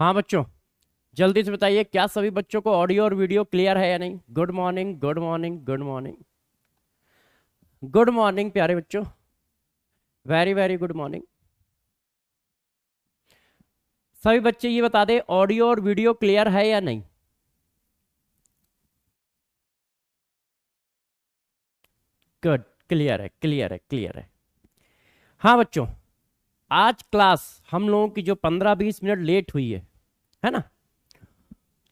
हाँ बच्चों, जल्दी से बताइए क्या सभी बच्चों को ऑडियो और वीडियो क्लियर है या नहीं। Good morning, good morning, good morning, good morning प्यारे बच्चों। Very very good morning. सभी बच्चे ये बता दे ऑडियो और वीडियो क्लियर है या नहीं। गुड, क्लियर है, क्लियर है, क्लियर है। हाँ बच्चों, आज क्लास हम लोगों की जो 15-20 मिनट लेट हुई है ना,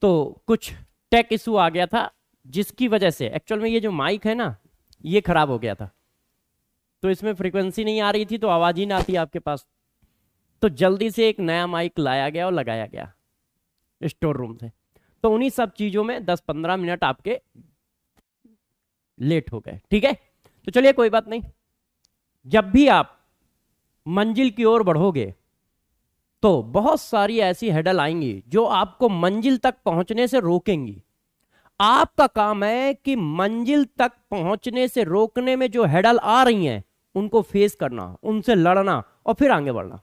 तो कुछ टेक इशू आ गया था, जिसकी वजह से एक्चुअल में ये जो माइक है ना, ये खराब हो गया था। तो इसमें फ्रीक्वेंसी नहीं आ रही थी, तो आवाज ही ना आती आपके पास। तो जल्दी से एक नया माइक लाया गया और लगाया गया स्टोर रूम से। तो उन्हीं सब चीजों में 10-15 मिनट आपके लेट हो गए। ठीक है, तो चलिए कोई बात नहीं। जब भी आप मंजिल की ओर बढ़ोगे तो बहुत सारी ऐसी हेडल आएंगी जो आपको मंजिल तक पहुंचने से रोकेंगी। आपका काम है कि मंजिल तक पहुंचने से रोकने में जो हेडल आ रही हैं उनको फेस करना, उनसे लड़ना और फिर आगे बढ़ना,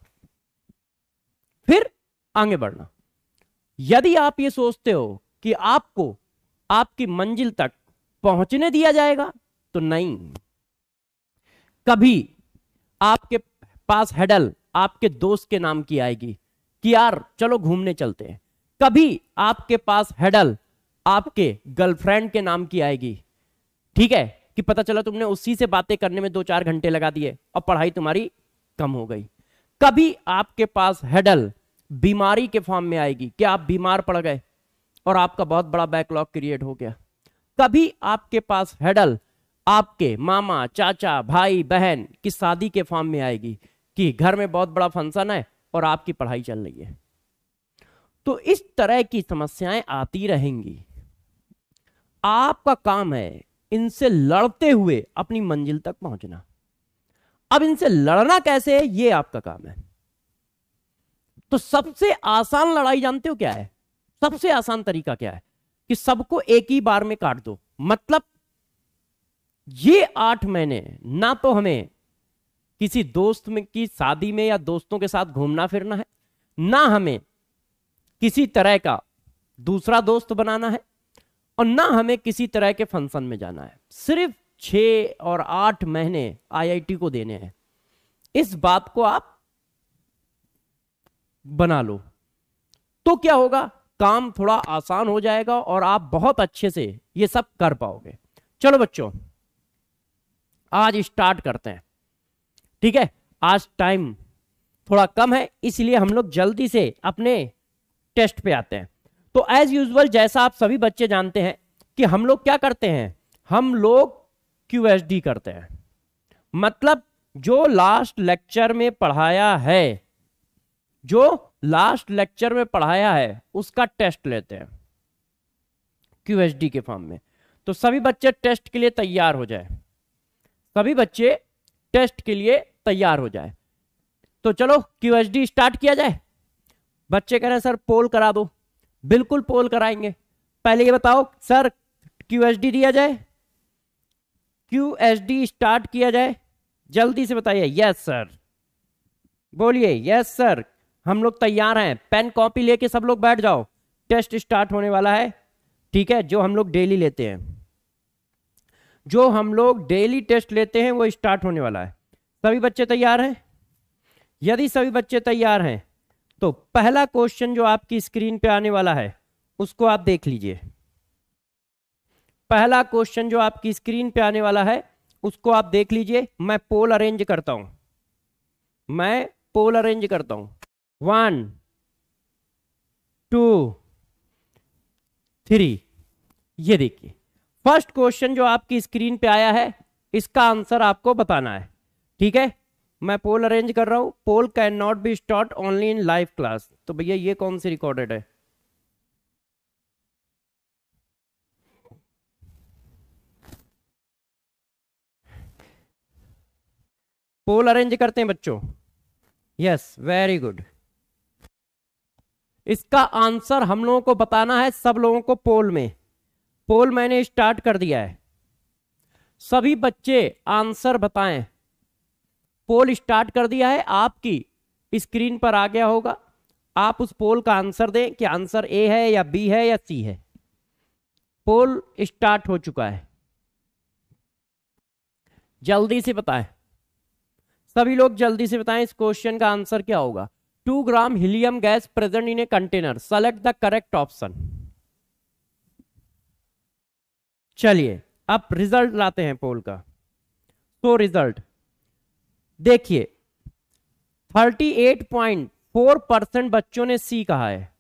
फिर आगे बढ़ना। यदि आप ये सोचते हो कि आपको आपकी मंजिल तक पहुंचने दिया जाएगा, तो नहीं। कभी आपके पास हेडल आपके दोस्त के नाम की आएगी कि यार चलो घूमने चलते हैं। कभी आपके पास हेडल आपके गर्लफ्रेंड के नाम की आएगी, ठीक है, कि पता चला तुमने उसी से बातें करने में 2-4 घंटे लगा दिए और पढ़ाई तुम्हारी कम हो गई। कभी आपके पास हेडल बीमारी के फॉर्म में आएगी कि आप बीमार पड़ गए और आपका बहुत बड़ा बैकलॉग क्रिएट हो गया। कभी आपके पास हेडल आपके मामा, चाचा, भाई, बहन की शादी के फॉर्म में आएगी कि घर में बहुत बड़ा फंक्शन है और आपकी पढ़ाई चल रही है। तो इस तरह की समस्याएं आती रहेंगी। आपका काम है इनसे लड़ते हुए अपनी मंजिल तक पहुंचना। अब इनसे लड़ना कैसे है, ये आपका काम है। तो सबसे आसान लड़ाई जानते हो क्या है? सबसे आसान तरीका क्या है कि सबको एक ही बार में काट दो। मतलब ये 8 महीने ना तो हमें किसी दोस्त में की शादी में या दोस्तों के साथ घूमना फिरना है, ना हमें किसी तरह का दूसरा दोस्त बनाना है, और ना हमें किसी तरह के फंक्शन में जाना है। सिर्फ 6 और 8 महीने आईआईटी को देने हैं। इस बात को आप बना लो तो क्या होगा, काम थोड़ा आसान हो जाएगा और आप बहुत अच्छे से ये सब कर पाओगे। चलो बच्चों, आज स्टार्ट करते हैं। ठीक है, आज टाइम थोड़ा कम है, इसलिए हम लोग जल्दी से अपने टेस्ट पे आते हैं। तो एज यूजुअल जैसा आप सभी बच्चे जानते हैं कि हम लोग क्या करते हैं, हम लोग क्यूएसडी करते हैं। मतलब जो लास्ट लेक्चर में पढ़ाया है, जो लास्ट लेक्चर में पढ़ाया है उसका टेस्ट लेते हैं क्यूएसडी के फॉर्म में। तो सभी बच्चे टेस्ट के लिए तैयार हो जाए, सभी बच्चे टेस्ट के लिए तैयार हो जाए। तो चलो क्यूएसडी स्टार्ट किया जाए। बच्चे कह रहे हैं सर पोल करा दो। बिल्कुल पोल कराएंगे। पहले ये बताओ सर, क्यूएसडी दिया जाए, क्यूएसडी स्टार्ट किया जाए, जल्दी से बताइए। यस सर, बोलिए यस सर, हम लोग तैयार हैं। पेन कॉपी लेके सब लोग बैठ जाओ, टेस्ट स्टार्ट होने वाला है। ठीक है, जो हम लोग डेली लेते हैं, जो हम लोग डेली टेस्ट लेते हैं वो स्टार्ट होने वाला है। सभी बच्चे तैयार हैं? यदि सभी बच्चे तैयार हैं तो पहला क्वेश्चन जो आपकी स्क्रीन पे आने वाला है उसको आप देख लीजिए। पहला क्वेश्चन जो आपकी स्क्रीन पे आने वाला है उसको आप देख लीजिए। मैं पोल अरेंज करता हूं, मैं पोल अरेंज करता हूं। 1 2 3। ये देखिए फर्स्ट क्वेश्चन जो आपकी स्क्रीन पे आया है, इसका आंसर आपको बताना है। ठीक है, मैं पोल अरेंज कर रहा हूं। Poll can not be start only in live class. तो भैया ये कौन सी रिकॉर्डेड है? पोल अरेंज करते हैं बच्चों। Yes, very good. इसका आंसर हम लोगों को बताना है, सब लोगों को पोल में। पोल मैंने स्टार्ट कर दिया है, सभी बच्चे आंसर बताएं। पोल स्टार्ट कर दिया है, आपकी स्क्रीन पर आ गया होगा। आप उस पोल का आंसर दें कि आंसर ए है या बी है या सी है। पोल स्टार्ट हो चुका है, जल्दी से बताएं सभी लोग, जल्दी से बताएं इस क्वेश्चन का आंसर क्या होगा। 2 gram helium gas present in a container, select the correct option. चलिए अब रिजल्ट लाते हैं पोल का। तो रिजल्ट देखिए, 38.4% बच्चों ने सी कहा है,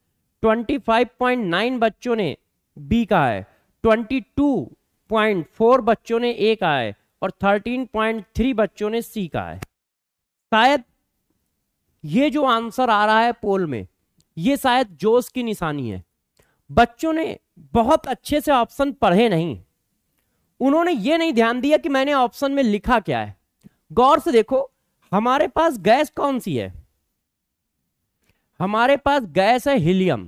25.9 बच्चों ने बी कहा है, 22.4 बच्चों ने ए कहा है और 13.3 बच्चों ने सी कहा है। शायद ये जो आंसर आ रहा है पोल में, ये शायद जोश की निशानी है। बच्चों ने बहुत अच्छे से ऑप्शन पढ़े नहीं, उन्होंने ये नहीं ध्यान दिया कि मैंने ऑप्शन में लिखा क्या है। गौर से देखो, हमारे पास गैस कौन सी है, हमारे पास गैस है हीलियम।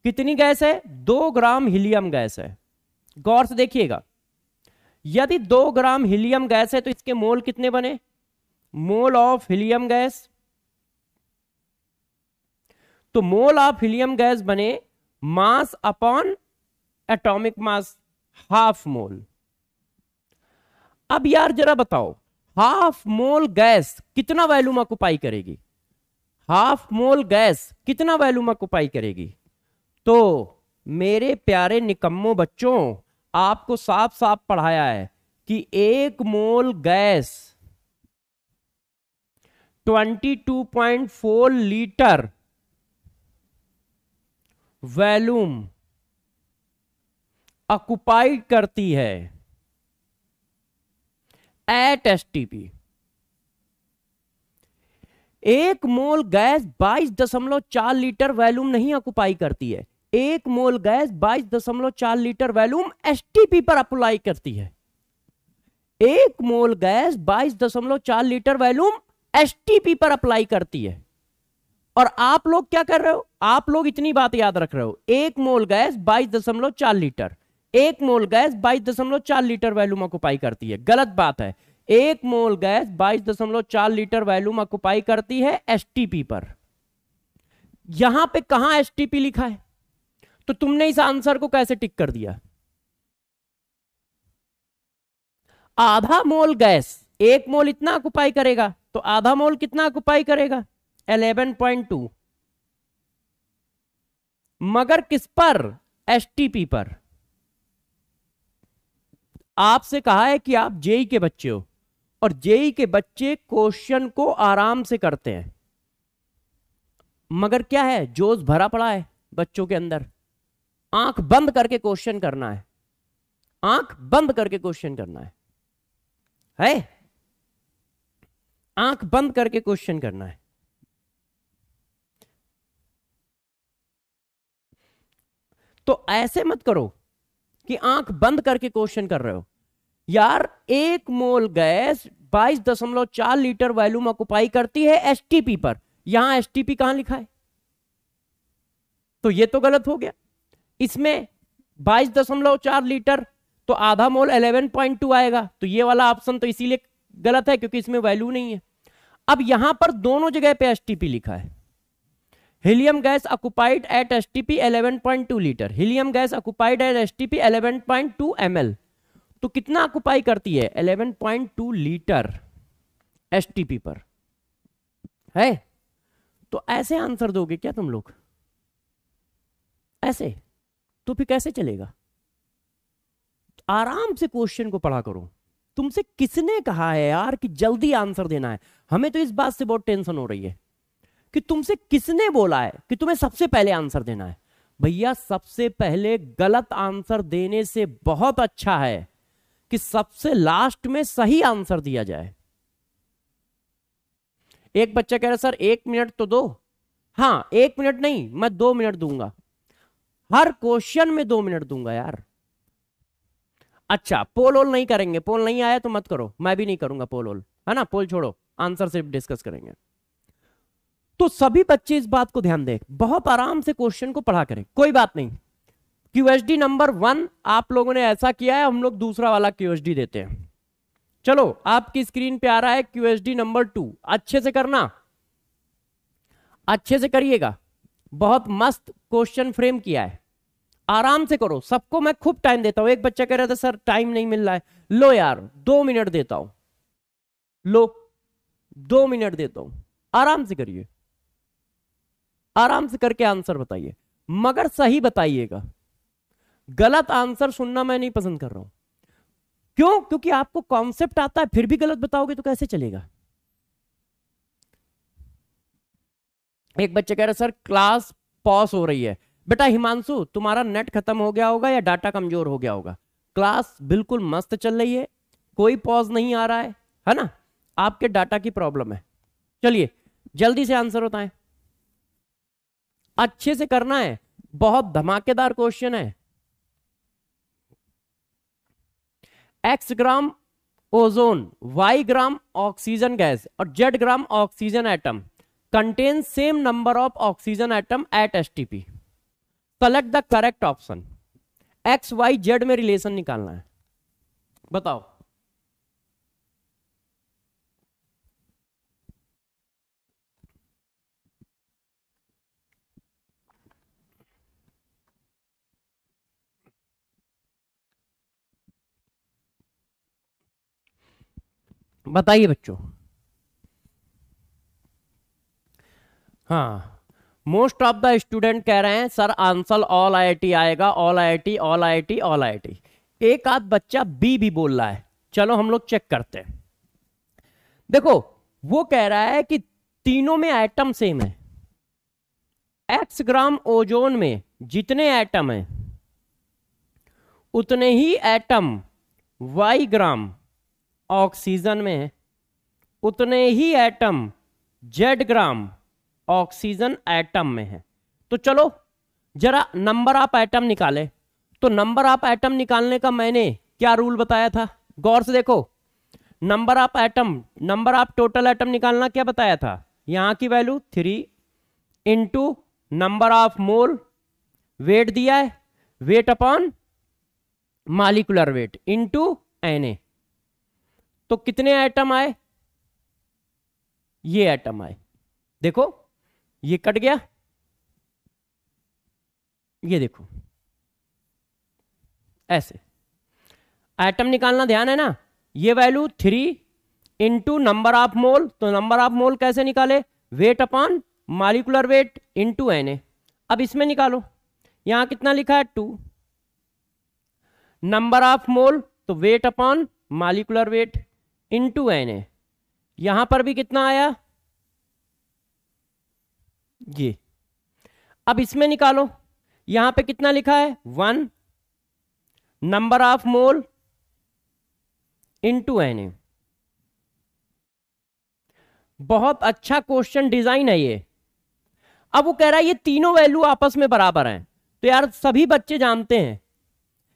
कितनी गैस है? 2 ग्राम हीलियम गैस है। गौर से देखिएगा, यदि 2 ग्राम हीलियम गैस है तो इसके मोल कितने बने? मोल ऑफ हीलियम गैस, तो मोल ऑफ हीलियम गैस बने mass upon atomic mass, half mole. अब यार जरा बताओ, हाफ मोल गैस कितना वैल्यूम ऑक्युपाई करेगी? हाफ मोल गैस कितना वैल्यूम ऑक्युपाई करेगी? तो मेरे प्यारे निकम्मो बच्चों, आपको साफ साफ पढ़ाया है कि 1 mole gas 22.4 litre volume occupy करती है at STP. 1 mole gas 22.4 litre volume नहीं ऑक्युपाई करती है, 1 mole gas 22.4 litre volume STP पर अप्लाई करती है। 1 mole gas 22.4 litre volume STP पर अप्लाई करती है। और आप लोग क्या कर रहे हो? आप लोग इतनी बात याद रख रहे हो, 1 mole gas 22.4 litre, 1 mole gas 22.4 litre volume occupy करती है। गलत बात है। 1 mole gas 22.4 litre volume occupy करती है एसटीपी पर। यहां पे कहां एसटीपी लिखा है? तो तुमने इस आंसर को कैसे टिक कर दिया? आधा मोल गैस 1 मोल इतना ऑक्युपाई करेगा, तो आधा मोल कितना ऑक्युपाई करेगा? 11.2। मगर किस पर? एसटीपी पर। आपसे कहा है कि आप जेई के बच्चे हो, और जेई के बच्चे क्वेश्चन को आराम से करते हैं, मगर क्या है, जोश भरा पड़ा है बच्चों के अंदर। आंख बंद करके क्वेश्चन करना है, आंख बंद करके क्वेश्चन करना है? आंख बंद करके क्वेश्चन करना है। तो ऐसे मत करो कि आंख बंद करके क्वेश्चन कर रहे हो यार। 1 mole gas 22.4 litre volume occupy करती है एसटीपी पर, यहां एसटीपी कहां लिखा है? तो ये तो गलत हो गया। इसमें 22.4 लीटर तो आधा मोल 11.2 आएगा, तो ये वाला ऑप्शन तो इसीलिए गलत है क्योंकि इसमें वैल्यू नहीं है। अब यहां पर दोनों जगह पे एसटीपी लिखा है। Helium gas occupied at STP 11.2 litre, helium gas occupied at STP 11.2 ml, तो कितना ऑक्युपाई करती है? 11.2 लीटर एसटीपी पर है। तो ऐसे आंसर दोगे क्या तुम लोग? ऐसे तो फिर कैसे चलेगा? आराम से क्वेश्चन को पढ़ा करो। तुमसे किसने कहा है यार कि जल्दी आंसर देना है? हमें तो इस बात से बहुत टेंशन हो रही है कि तुमसे किसने बोला है कि तुम्हें सबसे पहले आंसर देना है। भैया सबसे पहले गलत आंसर देने से बहुत अच्छा है कि सबसे लास्ट में सही आंसर दिया जाए। एक बच्चा कह रहा सर 1 मिनट तो दो। हाँ 1 मिनट नहीं, मैं 2 मिनट दूंगा, हर क्वेश्चन में 2 मिनट दूंगा यार। अच्छा पोल ओल नहीं करेंगे, पोल नहीं आया तो मत करो, मैं भी नहीं करूंगा पोल ओल, है ना। पोल छोड़ो, आंसर सिर्फ डिस्कस करेंगे। तो सभी बच्चे इस बात को ध्यान दें, बहुत आराम से क्वेश्चन को पढ़ा करें। कोई बात नहीं, क्यूएसडी नंबर 1 आप लोगों ने ऐसा किया है, हम लोग दूसरा वाला क्यूएसडी देते हैं। चलो आपकी स्क्रीन पे आ रहा है क्यूएसडी नंबर 2, अच्छे से करना, अच्छे से करिएगा। बहुत मस्त क्वेश्चन फ्रेम किया है, आराम से करो। सबको मैं खूब टाइम देता हूं। एक बच्चा कह रहा था सर टाइम नहीं मिल रहा है, लो यार 2 मिनट देता हूं, लो 2 मिनट देता हूं, आराम से करिए, आराम से करके आंसर बताइए, मगर सही बताइएगा। गलत आंसर सुनना मैं नहीं पसंद कर रहा हूं। क्यों? क्योंकि आपको कॉन्सेप्ट आता है फिर भी गलत बताओगे तो कैसे चलेगा। एक बच्चे कह रहे सर क्लास पॉज हो रही है। बेटा हिमांशु तुम्हारा नेट खत्म हो गया होगा या डाटा कमजोर हो गया होगा। क्लास बिल्कुल मस्त चल रही है, कोई पॉज नहीं आ रहा है ना, आपके डाटा की प्रॉब्लम है। चलिए जल्दी से आंसर बताएं, अच्छे से करना है, बहुत धमाकेदार क्वेश्चन है। x gram ozone, y gram oxygen gas और z gram oxygen atom contains same number of oxygen atom at STP. Select the correct option. x, y, z में रिलेशन निकालना है, बताओ। बताइए बच्चों। हाँ, मोस्ट ऑफ द स्टूडेंट कह रहे हैं सर आंसर ऑल आईआईटी आएगा, all IIT all IIT all IIT. एक आध बच्चा बी भी बोल रहा है, चलो हम लोग चेक करते हैं। देखो वो कह रहा है कि तीनों में एटम सेम है। x ग्राम ओजोन में जितने एटम हैं उतने ही एटम y ग्राम ऑक्सीजन में है, उतने ही atom z gram oxygen atom में है। तो चलो जरा नंबर ऑफ एटम निकाले। तो नंबर ऑफ एटम निकालने का मैंने क्या रूल बताया था, गौर से देखो। Number of atom, number of total atom निकालना क्या बताया था, यहां की value 3 into number of mole, weight दिया है, weight upon molecular weight into Na। तो कितने एटम आए, ये एटम आए, देखो ये कट गया, ये देखो ऐसे एटम निकालना, ध्यान है ना। ये वैल्यू 3 इंटू नंबर ऑफ मोल, तो नंबर ऑफ मोल कैसे निकाले, wait upon molecular weight into Na। अब इसमें निकालो, यहां कितना लिखा है 2, नंबर ऑफ मोल तो wait upon molecular weight into Na। यहां पर भी कितना आया, ये। अब इसमें निकालो, यहां पे कितना लिखा है 1, number of mole into Na। बहुत अच्छा क्वेश्चन डिजाइन है ये। अब वो कह रहा है ये तीनों वैल्यू आपस में बराबर हैं। तो यार सभी बच्चे जानते हैं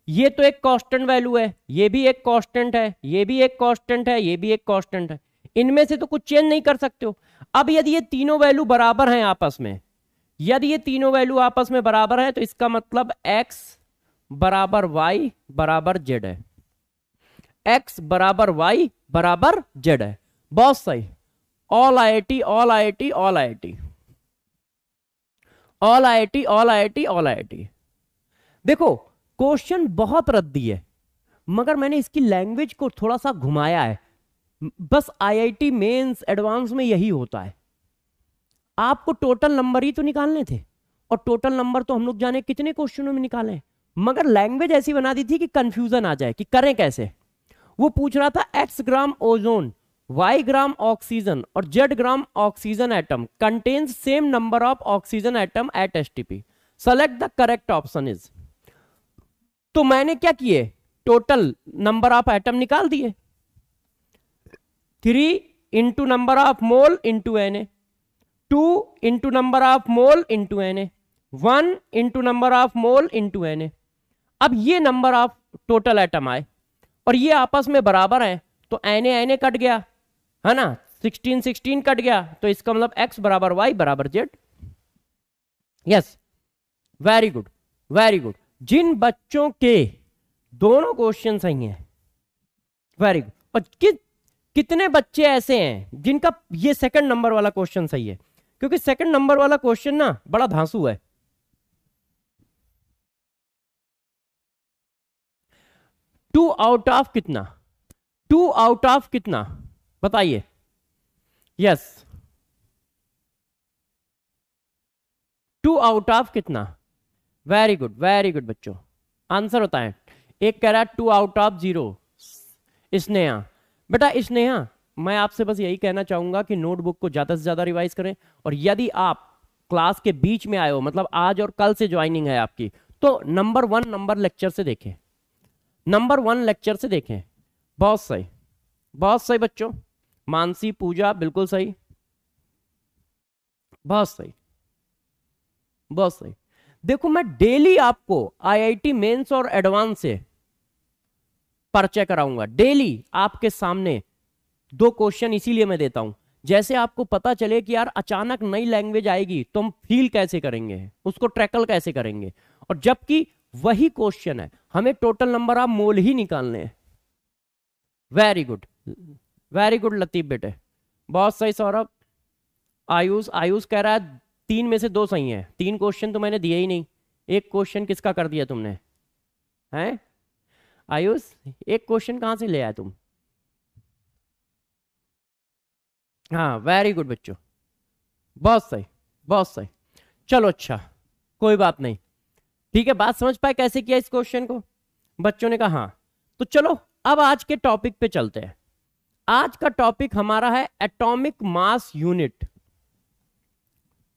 ये तो एक कांस्टेंट वैल्यू है, ये भी एक कांस्टेंट है, ये भी एक कांस्टेंट है, ये भी एक कांस्टेंट है, इनमें से तो कुछ चेंज नहीं कर सकते हो। अब यदि ये तीनों वैल्यू बराबर हैं आपस में, यदि ये तीनों वैल्यू आपस में बराबर है तो इसका मतलब x बराबर y बराबर z है, x बराबर y बराबर z है। बहुत सही, all IIT all IIT all IIT all IIT all IIT all IIT. देखो क्वेश्चन बहुत रद्दी है, मगर मैंने इसकी लैंग्वेज को थोड़ा सा घुमाया है। बस आईआईटी मेंस एडवांस में यही होता है, आपको टोटल नंबर ही तो निकालने थे, और टोटल नंबर तो हम लोग जाने कितने क्वेश्चनों में निकाले, मगर लैंग्वेज ऐसी बना दी थी कि कंफ्यूजन आ जाए कि करें कैसे। वो पूछ रहा था x gram ozone, y gram oxygen और z gram oxygen atom contains same number of oxygen atom at STP, select the correct option is. तो मैंने क्या किए, टोटल नंबर ऑफ एटम निकाल दिए, 3 into number of mole into Na, 2 into number of mole into Na, 1 into number of mole into Na। अब ये number of total atom आए और ये आपस में बराबर हैं, तो Na कट गया है ना, 16 16 कट गया, तो इसका मतलब x बराबर y बराबर z। Yes, very good very good. जिन बच्चों के दोनों क्वेश्चन सही हैं, वेरी गुड। और कितने बच्चे ऐसे हैं जिनका ये सेकंड नंबर वाला क्वेश्चन सही है, क्योंकि सेकंड नंबर वाला क्वेश्चन ना बड़ा धांसू है। 2 आउट ऑफ कितना, 2 आउट ऑफ कितना बताइए। यस, 2 आउट ऑफ कितना। वेरी गुड, वेरी गुड बच्चों, आंसर बताएं। एक कह रहा है 2 आउट ऑफ 0। स्नेहा, बेटा स्नेहा, मैं आपसे बस यही कहना चाहूंगा कि नोटबुक को ज्यादा से ज्यादा रिवाइज करें, और यदि आप क्लास के बीच में आए हो, मतलब आज और कल से ज्वाइनिंग है आपकी, तो नंबर 1 नंबर लेक्चर से देखें, नंबर 1 लेक्चर से देखें। बहुत सही, बहुत सही बच्चों। मानसी, पूजा, बिल्कुल सही, बहुत सही, बहुत सही। देखो मैं डेली आपको आईआईटी मेंस और एडवांस से परिचय कराऊंगा, डेली आपके सामने 2 क्वेश्चन इसीलिए मैं देता हूं, जैसे आपको पता चले कि यार अचानक नई लैंग्वेज आएगी तो हम फील कैसे करेंगे, उसको ट्रैकल कैसे करेंगे। और जबकि वही क्वेश्चन है, हमें टोटल नंबर ऑफ मोल ही निकालने हैं। Very good, very good Latif बेटे, बहुत सही। सौरभ, आयुष, आयुष कह रहा है 3 में से 2 सही है। 3 क्वेश्चन तो मैंने दिए ही नहीं, एक क्वेश्चन किसका कर दिया तुमने, हैं आयुष, एक क्वेश्चन कहां से ले आए तुम। हाँ वेरी गुड बच्चों, बहुत सही, बहुत सही। चलो अच्छा, कोई बात नहीं, ठीक है। बात समझ पाए कैसे किया इस क्वेश्चन को, बच्चों ने कहा हाँ। तो चलो अब आज के टॉपिक पे चलते हैं। आज का टॉपिक हमारा है एटॉमिक मास यूनिट।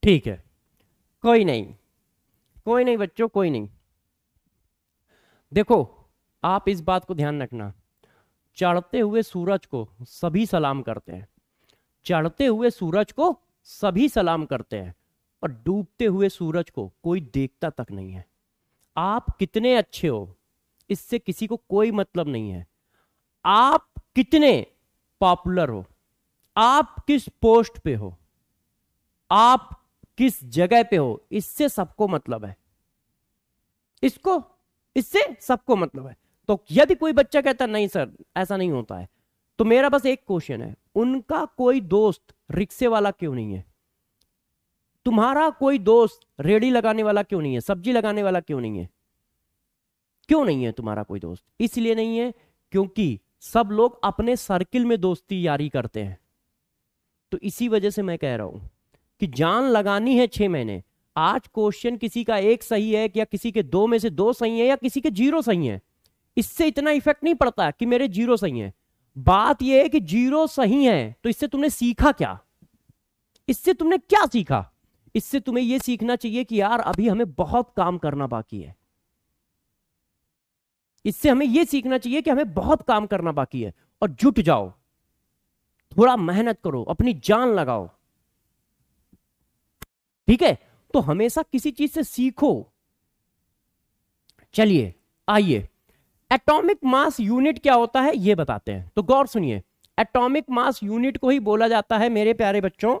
ठीक है, कोई नहीं, कोई नहीं बच्चों, कोई नहीं। देखो आप इस बात को ध्यान रखना, चढ़ते हुए सूरज को सभी सलाम करते हैं, चढ़ते हुए सूरज को सभी सलाम करते हैं, और डूबते हुए सूरज को कोई देखता तक नहीं है। आप कितने अच्छे हो इससे किसी को कोई मतलब नहीं है, आप कितने पॉपुलर हो, आप किस पोस्ट पे हो, आप किस जगह पे हो, इससे सबको मतलब है, इससे सबको मतलब है। तो यदि कोई बच्चा कहता नहीं सर ऐसा नहीं होता है, तो मेरा बस एक क्वेश्चन है, उनका कोई दोस्त रिक्शे वाला क्यों नहीं है, तुम्हारा कोई दोस्त रेड़ी लगाने वाला क्यों नहीं है, सब्जी लगाने वाला क्यों नहीं है, क्यों नहीं है तुम्हारा कोई दोस्त। इसलिए नहीं है क्योंकि सब लोग अपने सर्किल में दोस्ती यारी करते हैं। तो इसी वजह से मैं कह रहा हूं कि जान लगानी है 6 महीने। आज क्वेश्चन किसी का 1 सही है, या किसी के 2 में से 2 सही है, या किसी के 0 सही है, इससे इतना इफेक्ट नहीं पड़ता कि मेरे 0 सही है। बात यह है कि 0 सही है तो इससे तुमने सीखा क्या, इससे तुमने क्या सीखा। इससे तुम्हें यह सीखना चाहिए कि यार अभी हमें बहुत काम करना बाकी है, इससे हमें यह सीखना चाहिए कि हमें बहुत काम करना बाकी है, और जुट जाओ, थोड़ा मेहनत करो, अपनी जान लगाओ, ठीक है। तो हमेशा किसी चीज से सीखो। चलिए आइए, एटॉमिक मास यूनिट क्या होता है यह बताते हैं। तो गौर सुनिए, एटॉमिक मास यूनिट को ही बोला जाता है मेरे प्यारे बच्चों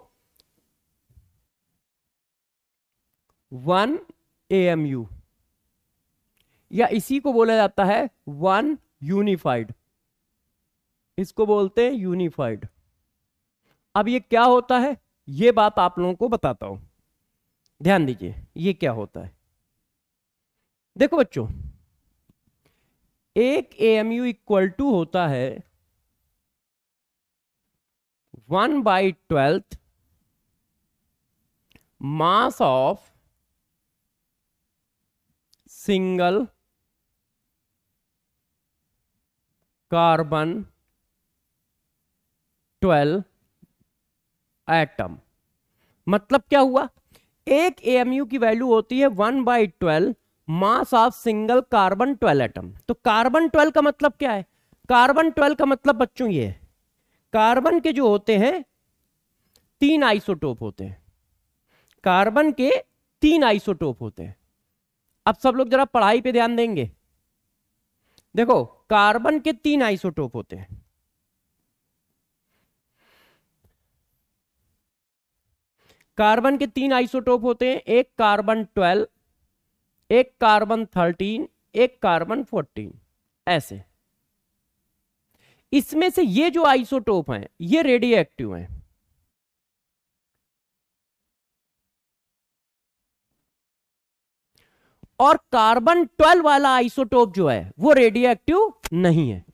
1 AMU, या इसी को बोला जाता है 1 यूनिफाइड, इसको बोलते हैं यूनिफाइड। अब ये क्या होता है ये बात आप लोगों को बताता हूं, ध्यान दीजिए ये क्या होता है। देखो बच्चों, एक AMU इक्वल टू होता है 1/12 मास ऑफ सिंगल कार्बन 12 एटम। मतलब क्या हुआ, एक AMU की वैल्यू होती है 1/12 मास ऑफ सिंगल कार्बन 12 एटम। तो कार्बन 12 का मतलब क्या है, कार्बन 12 का मतलब बच्चों ये है, कार्बन के जो होते हैं 3 आइसोटोप होते हैं, कार्बन के 3 आइसोटोप होते हैं। अब सब लोग जरा पढ़ाई पे ध्यान देंगे। देखो कार्बन के 3 आइसोटोप होते हैं, कार्बन के 3 आइसोटोप होते हैं, एक कार्बन 12, एक कार्बन 13, एक कार्बन 14, ऐसे। इसमें से ये जो आइसोटोप हैं ये रेडियो एक्टिव हैं, और कार्बन 12 वाला आइसोटोप जो है वो रेडियो एक्टिव नहीं है।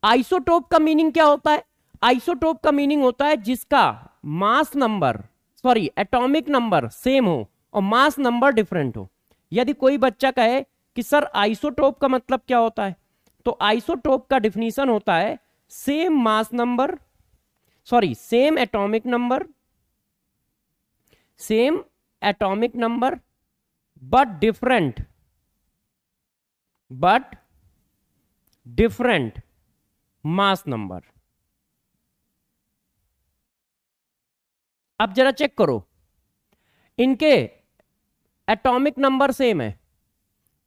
आइसोटोप का मीनिंग क्या होता है? आइसोटोप का मीनिंग होता है जिसका mass number, sorry atomic number same हो और मास नंबर डिफरेंट हो। यदि कोई बच्चा कहे कि सर आइसोटोप का मतलब क्या होता है, तो आइसोटोप का डिफिनीशन होता है same mass number, sorry same atomic number, same atomic number but different mass number। अब जरा चेक करो, इनके एटॉमिक नंबर सेम है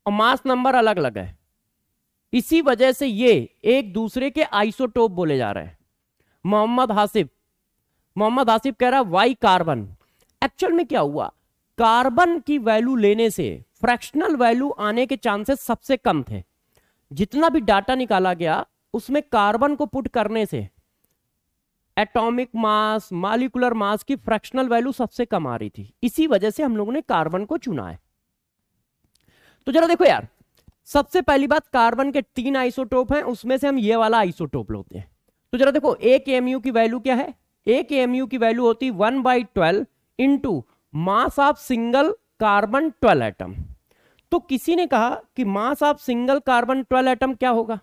और मास नंबर अलग अलग है, इसी वजह से ये एक दूसरे के आइसोटोप बोले जा रहे हैं। मोहम्मद हासिफ कह रहा वाई कार्बन। एक्चुअल में क्या हुआ, कार्बन की वैल्यू लेने से फ्रैक्शनल वैल्यू आने के चांसेस सबसे कम थे। जितना भी डाटा निकाला गया उसमें कार्बन को पुट करने से एटॉमिक मास, मॉलिक्यूलर मास की फ्रैक्शनल वैल्यू सबसे कम आ रही थी, इसी वजह से हम लोगों ने कार्बन को चुना है। तो जरा देखो यार, सबसे पहली बात, कार्बन के 3 आइसोटोप हैं, उसमें से हम ये वाला आइसोटोप लेते हैं। तो जरा देखो, एक एमयू की वैल्यू क्या है? एक एमयू की वैल्यू होती 1/12 into mass of single carbon 12 atom. तो किसी ने कहा कि मास ऑफ सिंगल कार्बन 12 एटम क्या होगा?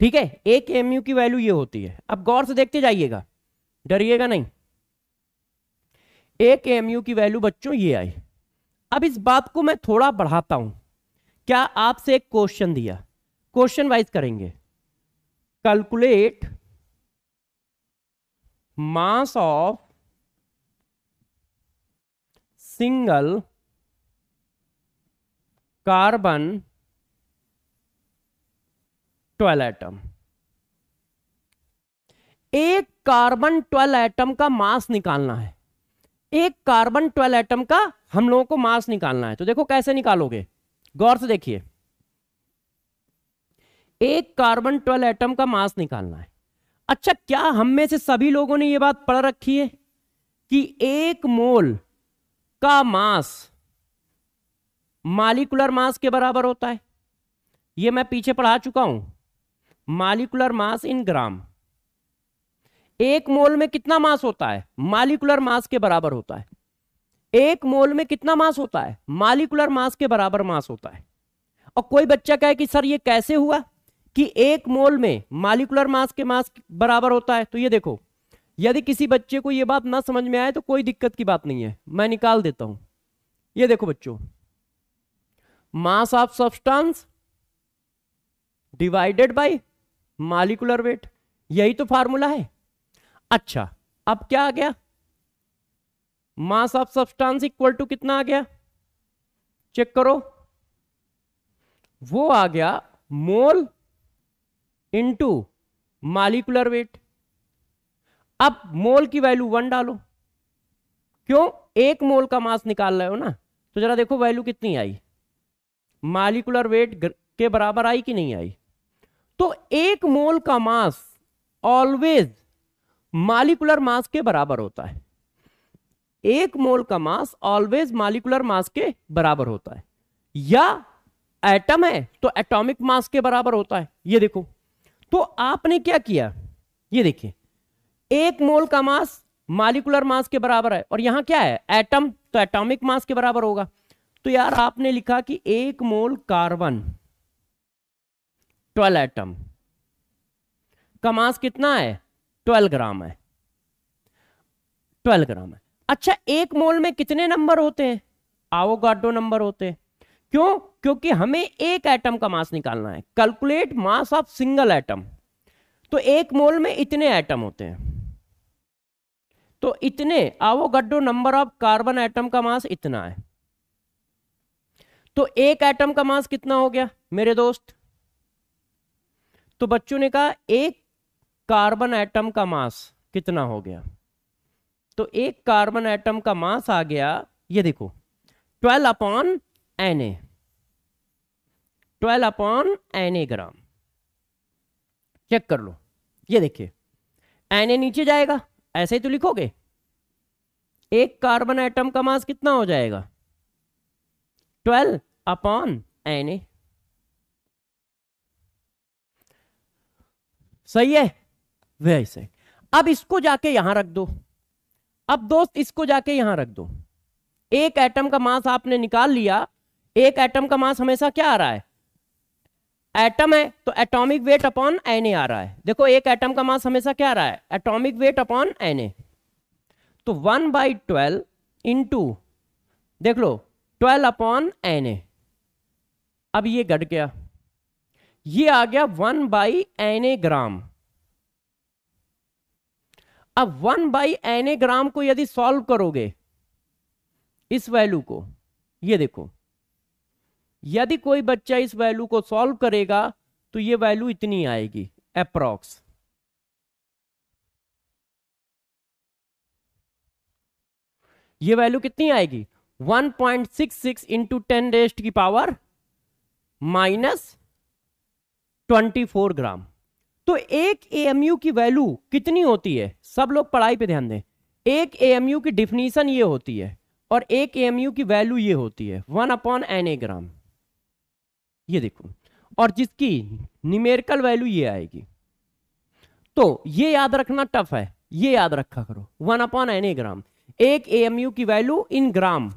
ठीक है, एक एमयू की वैल्यू ये होती है। अब गौर से देखते जाइएगा, डरिएगा नहीं। एक एमयू की वैल्यू बच्चों ये आई। अब इस बात को मैं थोड़ा बढ़ाता हूं। क्या आपसे एक क्वेश्चन दिया, क्वेश्चन वाइज करेंगे, calculate mass of single carbon 12 atom. एक कार्बन 12 एटम का मास निकालना है, एक कार्बन 12 एटम का हम लोगों को मास निकालना है। तो देखो कैसे निकालोगे, गौर से देखिए। एक कार्बन 12 एटम का मास निकालना है। अच्छा, क्या हम में से सभी लोगों ने यह बात पढ़ रखी है कि 1 मोल का मास मॉलिक्यूलर मास के बराबर होता है? यह मैं पीछे पढ़ा चुका हूं, मॉलिक्यूलर मास इन ग्राम। 1 मोल में कितना मास होता है? मॉलिक्यूलर मास के बराबर होता है। 1 मोल में कितना मास होता है? मॉलिक्यूलर मास के बराबर मास होता है। और कोई बच्चा कहे कि सर ये कैसे हुआ कि 1 मोल में मॉलिक्यूलर मास के मास बराबर होता है? तो ये देखो, यदि किसी बच्चे को ये बात ना समझ में आए तो कोई दिक्कत की बात नहीं है, मैं निकाल देता हूं। ये देखो बच्चों, mass of substance divided by molecular weight, यही तो फार्मूला है। अच्छा, अब क्या आ गया? Mass of substance equal to कितना आ गया? चेक करो, वो आ गया मोल इंटू मॉलिक्यूलर वेट। अब मोल की वैल्यू 1 डालो, क्यों? 1 मोल का मास निकाल रहे हो ना। तो जरा देखो वैल्यू कितनी आई, मॉलिक्यूलर वेट के बराबर आई कि नहीं आई? तो 1 मोल का मास ऑलवेज मॉलिक्यूलर मास के बराबर होता है। 1 मोल का मास ऑलवेज मॉलिक्यूलर मास के बराबर होता है, या एटम है तो एटॉमिक मास के बराबर होता है। ये देखो, तो आपने क्या किया, ये देखिए, 1 मोल का मास मॉलिक्यूलर मास के बराबर है, और यहां क्या है? एटम, तो एटॉमिक मास के बराबर होगा। तो यार आपने लिखा कि 1 मोल कार्बन 12 एटम का मास कितना है? 12 ग्राम है, 12 ग्राम है। अच्छा, 1 मोल में कितने नंबर होते हैं? आवोगाड्रो नंबर होते हैं। क्यों? क्योंकि हमें एक एटम का मास निकालना है। Calculate mass of single atom, तो 1 मोल में इतने एटम होते हैं, तो इतने Avogadro number of carbon atom का मास इतना है। तो एक एटम का मास कितना हो गया मेरे दोस्त? तो बच्चों ने कहा एक कार्बन एटम का मास कितना हो गया? तो एक कार्बन एटम का मास आ गया, ये देखो, 12/Na, 12/Na ग्राम। चेक कर लो, ये देखिए, Na नीचे जाएगा, ऐसे ही तो लिखोगे। एक कार्बन एटम का मास कितना हो जाएगा? 12 अपॉन Na। सही है, वैसे अब इसको जाके यहां रख दो। अब दोस्त इसको जाके यहां रख दो। एक एटम का मास आपने निकाल लिया। एक एटम का मास हमेशा क्या आ रहा है, एटम है तो एटॉमिक वेट अपॉन Na आ रहा है। देखो एक एटम का मास हमेशा क्या आ रहा है, एटॉमिक वेट अपॉन Na। तो 1/12 इंटू, देख लो 12 अपॉन Na। अब ये घट गया, ये आ गया 1/Na ग्राम। अब 1/Na ग्राम को यदि सॉल्व करोगे इस वैल्यू को, ये देखो, यदि कोई बच्चा इस वैल्यू को सॉल्व करेगा तो ये वैल्यू इतनी आएगी अप्रॉक्स। ये वैल्यू कितनी आएगी, 1.66 इंटू 10 रेस्ट की पावर -24 ग्राम। तो एक एएमयू की वैल्यू कितनी होती है, सब लोग पढ़ाई पे ध्यान दें। एक एएमयू की डिफिनीशन ये होती है और एक एएमयू की वैल्यू ये होती है 1/Na ग्राम। ये देखो, और जिसकी न्यूमेरिकल वैल्यू ये आएगी। तो ये याद रखना टफ है, ये याद रखा करो 1/Na ग्राम। एक एएमयू की वैल्यू इन ग्राम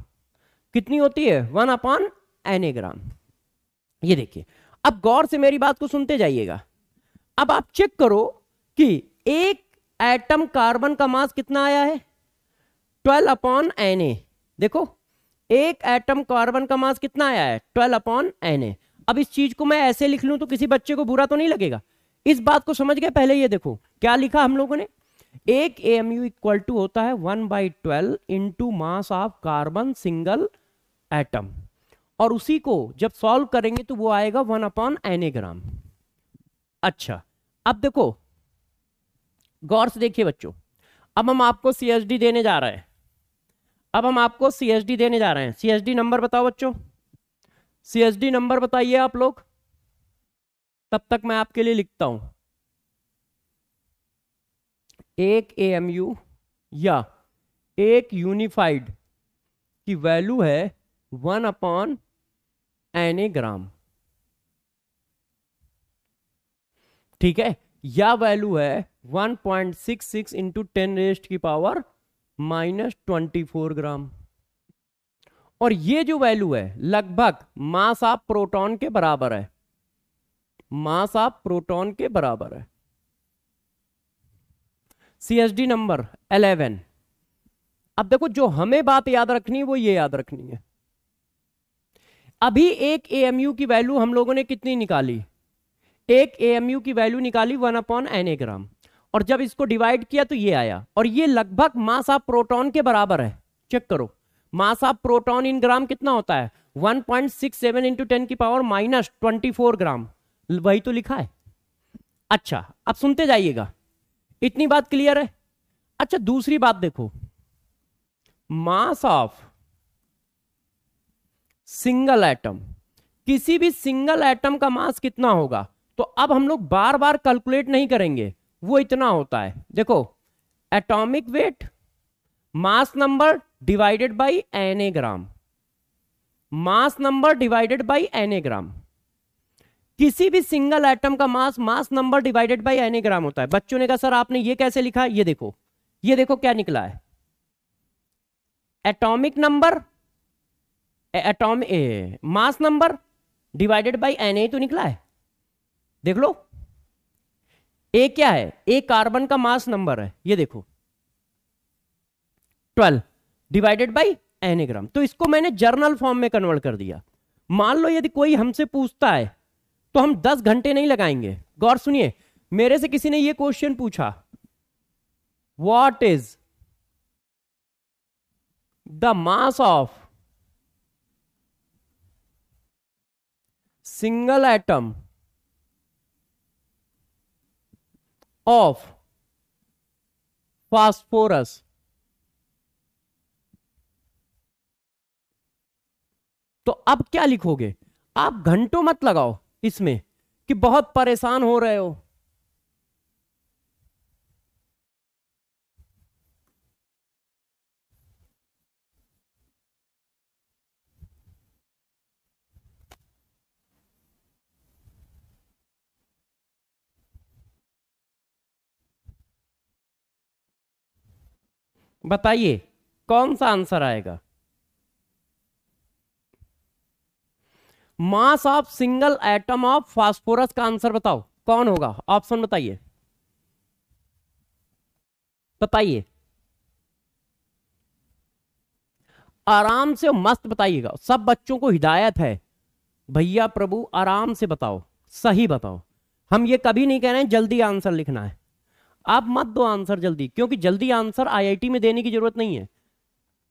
कितनी होती है, 1/Na ग्राम। ये देखिए, अब गौर से मेरी बात को सुनते जाइएगा। अब आप चेक करो कि एक एटम कार्बन का मास कितना आया है, 12/Na। देखो एक एटम कार्बन का मास कितना आया है, 12/Na। अब इस चीज को मैं ऐसे लिख लूं तो किसी बच्चे को बुरा तो नहीं लगेगा। इस बात को समझ गए। पहले ये देखो क्या लिखा हम लोगों ने, एक एएमयू इक्वल टू होता है 1/12 into mass of carbon single atom, और उसी को जब सॉल्व करेंगे तो वो आएगा 1/Na ग्राम। अच्छा, अब देखो गौर से देखिए बच्चों, अब हम आपको सीएचडी देने जा रहे हैं। अब हम आपको सीएचडी देने जा रहे हैं। सीएचडी नंबर बताओ बच्चों, सीएचडी नंबर बताइए आप लोग, तब तक मैं आपके लिए लिखता हूं। एक एएमयू या एक यूनिफाइड की वैल्यू है 1/Na ग्राम, ठीक है, या वैल्यू है 1.66 इंटू 10 रेस्ट की पावर -24 ग्राम। और ये जो वैल्यू है लगभग मास ऑफ प्रोटॉन के बराबर है, मास ऑफ प्रोटॉन के बराबर है। CHD number 11। अब देखो जो हमें बात याद रखनी है वो ये याद रखनी है। अभी एक एएमयू की वैल्यू हम लोगों ने कितनी निकाली, एक एएमयू की वैल्यू निकाली 1/Na ग्राम, और जब इसको डिवाइड किया तो ये आया, और ये लगभग मास ऑफ प्रोटॉन के बराबर है। चेक करो मास ऑफ प्रोटॉन इन ग्राम कितना होता है, 1.67 इंटू 10 की पावर -24 ग्राम, वही तो लिखा है। अच्छा अब सुनते जाइएगा, इतनी बात क्लियर है। अच्छा दूसरी बात देखो, मास ऑफ सिंगल एटम, किसी भी सिंगल एटम का मास कितना होगा, तो अब हम लोग बार बार कैलकुलेट नहीं करेंगे, वो इतना होता है। देखो atomic weight mass number divided by Na gram, mass number divided by Na gram. किसी भी सिंगल एटम का mass mass number divided by Na gram होता है। बच्चों ने कहा सर आपने ये कैसे लिखा, ये देखो, ये देखो क्या निकला है, atomic number atomic mass number divided by Na तो निकला है। देख लो ए क्या है, ए कार्बन का मास नंबर है, ये देखो 12 डिवाइडेड बाय Na ग्राम। तो इसको मैंने जर्नल फॉर्म में कन्वर्ट कर दिया। मान लो यदि कोई हमसे पूछता है तो हम 10 घंटे नहीं लगाएंगे। गौर सुनिए, मेरे से किसी ने ये क्वेश्चन पूछा, what is the mass of single atom of phosphorus. तो अब क्या लिखोगे, आप घंटों मत लगाओ इसमें कि बहुत परेशान हो रहे हो। बताइए कौन सा आंसर आएगा? मास of single atom of phosphorus का आंसर बताओ कौन होगा, ऑप्शन बताइए, बताइए आराम से मस्त बताइएगा, सब बच्चों को हिदायत है भैया प्रभु आराम से बताओ, सही बताओ। हम ये कभी नहीं कह रहे हैं जल्दी आंसर लिखना है, आप मत दो आंसर जल्दी, क्योंकि जल्दी आंसर आईआईटी में देने की जरूरत नहीं है।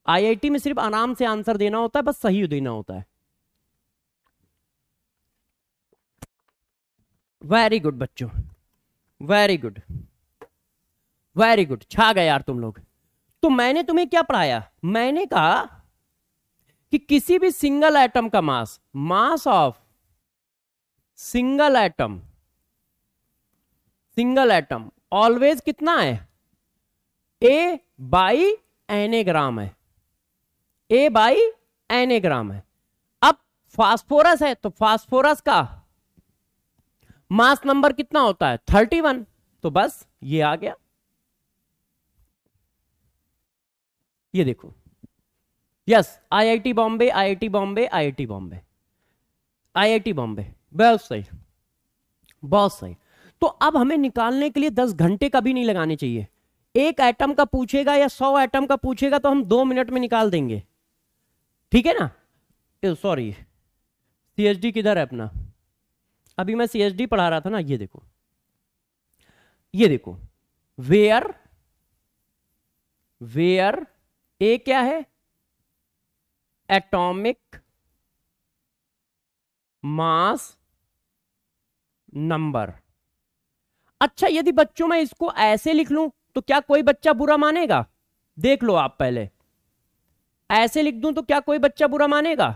आईआईटी में सिर्फ आराम से आंसर देना होता है, बस सही देना होता है। वेरी गुड बच्चों, वेरी गुड, वेरी गुड, छा गए यार तुम लोग। तो मैंने तुम्हें क्या पढ़ाया? मैंने कहा कि किसी भी सिंगल एटम का mass, mass of single atom, single atom always कितना है? ए बाई एन ग्राम है, ए बाई एन ग्राम है। अब फास्फोरस है तो फास्फोरस का मास नंबर कितना होता है? 31। तो बस ये आ गया, ये देखो, yes IIT Bombay, IIT Bombay, IIT Bombay, IIT Bombay, बहुत सही, बहुत सही। तो अब हमें निकालने के लिए 10 घंटे का भी नहीं लगाने चाहिए। एक एटम का पूछेगा या 100 एटम का पूछेगा तो हम 2 मिनट में निकाल देंगे, ठीक है ना? सॉरी, सीएचडी किधर है अपना? अभी मैं सीएचडी पढ़ा रहा था ना, ये देखो, ये देखो, वेयर, वेयर ए क्या है? Atomic mass number. अच्छा, यदि बच्चों मैं इसको ऐसे लिख लूं तो क्या कोई बच्चा बुरा मानेगा? देख लो आप पहले, ऐसे लिख दूं तो क्या कोई बच्चा बुरा मानेगा?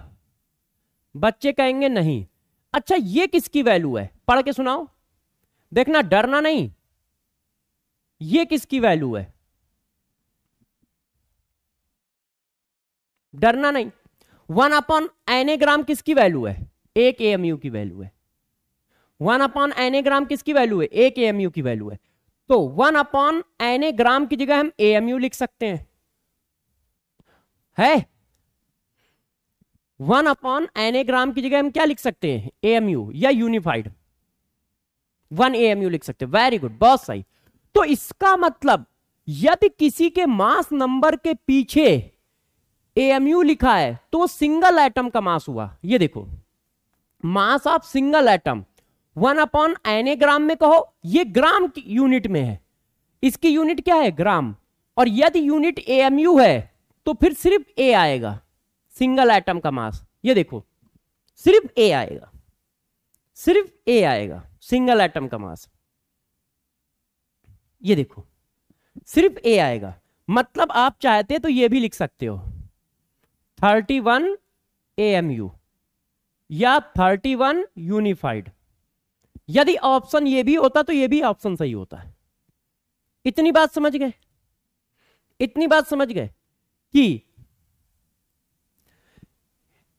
बच्चे कहेंगे नहीं। अच्छा, ये किसकी वैल्यू है? पढ़ के सुनाओ, देखना, डरना नहीं। ये किसकी वैल्यू है? डरना नहीं। 1/n ग्राम किसकी वैल्यू है? 1 AMU की वैल्यू है। 1/n ग्राम किसकी वैल्यू है? 1 AMU की वैल्यू है। तो 1/n ग्राम की जगह हम AMU लिख सकते हैं, है 1/n ग्राम की जगह हम क्या लिख सकते हैं? AMU या यूनिफाइड 1 AMU लिख सकते हैं। वेरी गुड, बहुत सही। तो इसका मतलब यदि किसी के मास नंबर के पीछे AMU लिखा है तो सिंगल एटम का मास हुआ। ये देखो, मास ऑफ सिंगल एटम 1/n ग्राम में कहो, ये ग्राम की यूनिट में है, इसकी यूनिट क्या है? ग्राम। और यदि यूनिट AMU है तो फिर सिर्फ A आएगा, सिंगल एटम का मास। ये देखो, सिर्फ A आएगा, सिर्फ A आएगा, सिंगल एटम का मास। ये देखो, सिर्फ A आएगा। मतलब आप चाहते तो ये भी लिख सकते हो 31 AMU या 31 यूनिफाइड। यदि ऑप्शन ये भी होता तो ये भी ऑप्शन सही होता है। इतनी बात समझ गए? इतनी बात समझ गए कि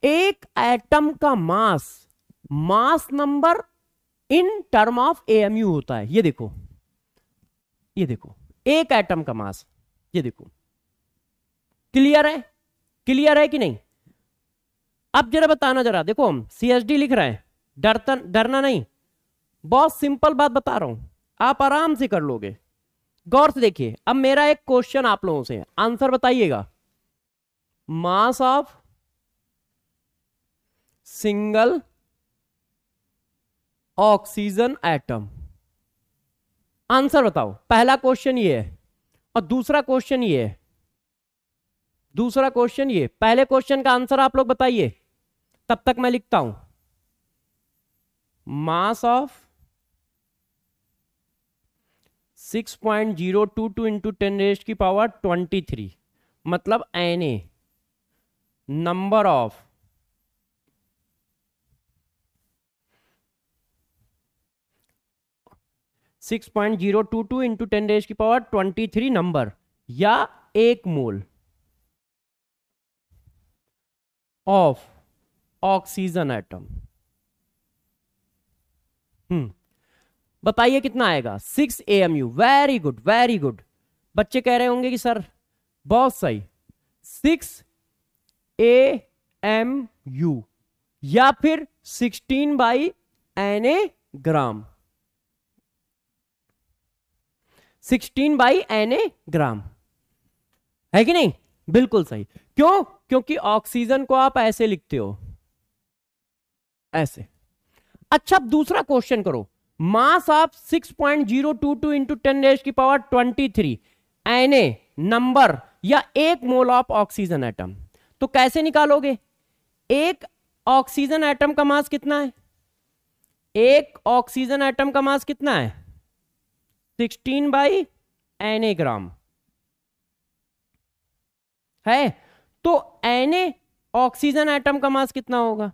एक एटम का mass, mass number in term of AMU होता है। ये देखो, ये देखो, एक एटम का मास, ये देखो, क्लियर है? क्लियर है कि नहीं? अब जरा बताना, जरा देखो, हम CHD लिख रहे हैं, डरना नहीं, बहुत सिंपल बात बता रहा हूं, आप आराम से कर लोगे। गौर से देखिए, अब मेरा एक क्वेश्चन आप लोगों से, आंसर बताइएगा। मास of single oxygen atom, answer बताओ। पहला क्वेश्चन ये है और दूसरा क्वेश्चन ये है, दूसरा क्वेश्चन ये। पहले क्वेश्चन का आंसर आप लोग बताइए, तब तक मैं लिखता हूं। मास ऑफ 6.022 इंटू 10⁻23 मतलब Na, number of 6.022 into 10⁻23 number या 1 मोल ऑफ ऑक्सीजन एटम। बताइए कितना आएगा? 6 AMU। Very good, very good. बच्चे कह रहे होंगे कि सर बहुत सही, 6 AMU या फिर 16/Na ग्राम, 16/Na ग्राम, है कि नहीं? बिल्कुल सही। क्यों? क्योंकि ऑक्सीजन को आप ऐसे लिखते हो, ऐसे। अच्छा, अब दूसरा क्वेश्चन करो। Mass of 6.022 into 10⁻23 Na number या 1 मोल ऑफ ऑक्सीजन एटम। तो कैसे निकालोगे? एक ऑक्सीजन एटम का मास कितना है? एक ऑक्सीजन एटम का मास कितना है? 16/Na ग्राम है। तो Na ऑक्सीजन एटम का मास कितना होगा?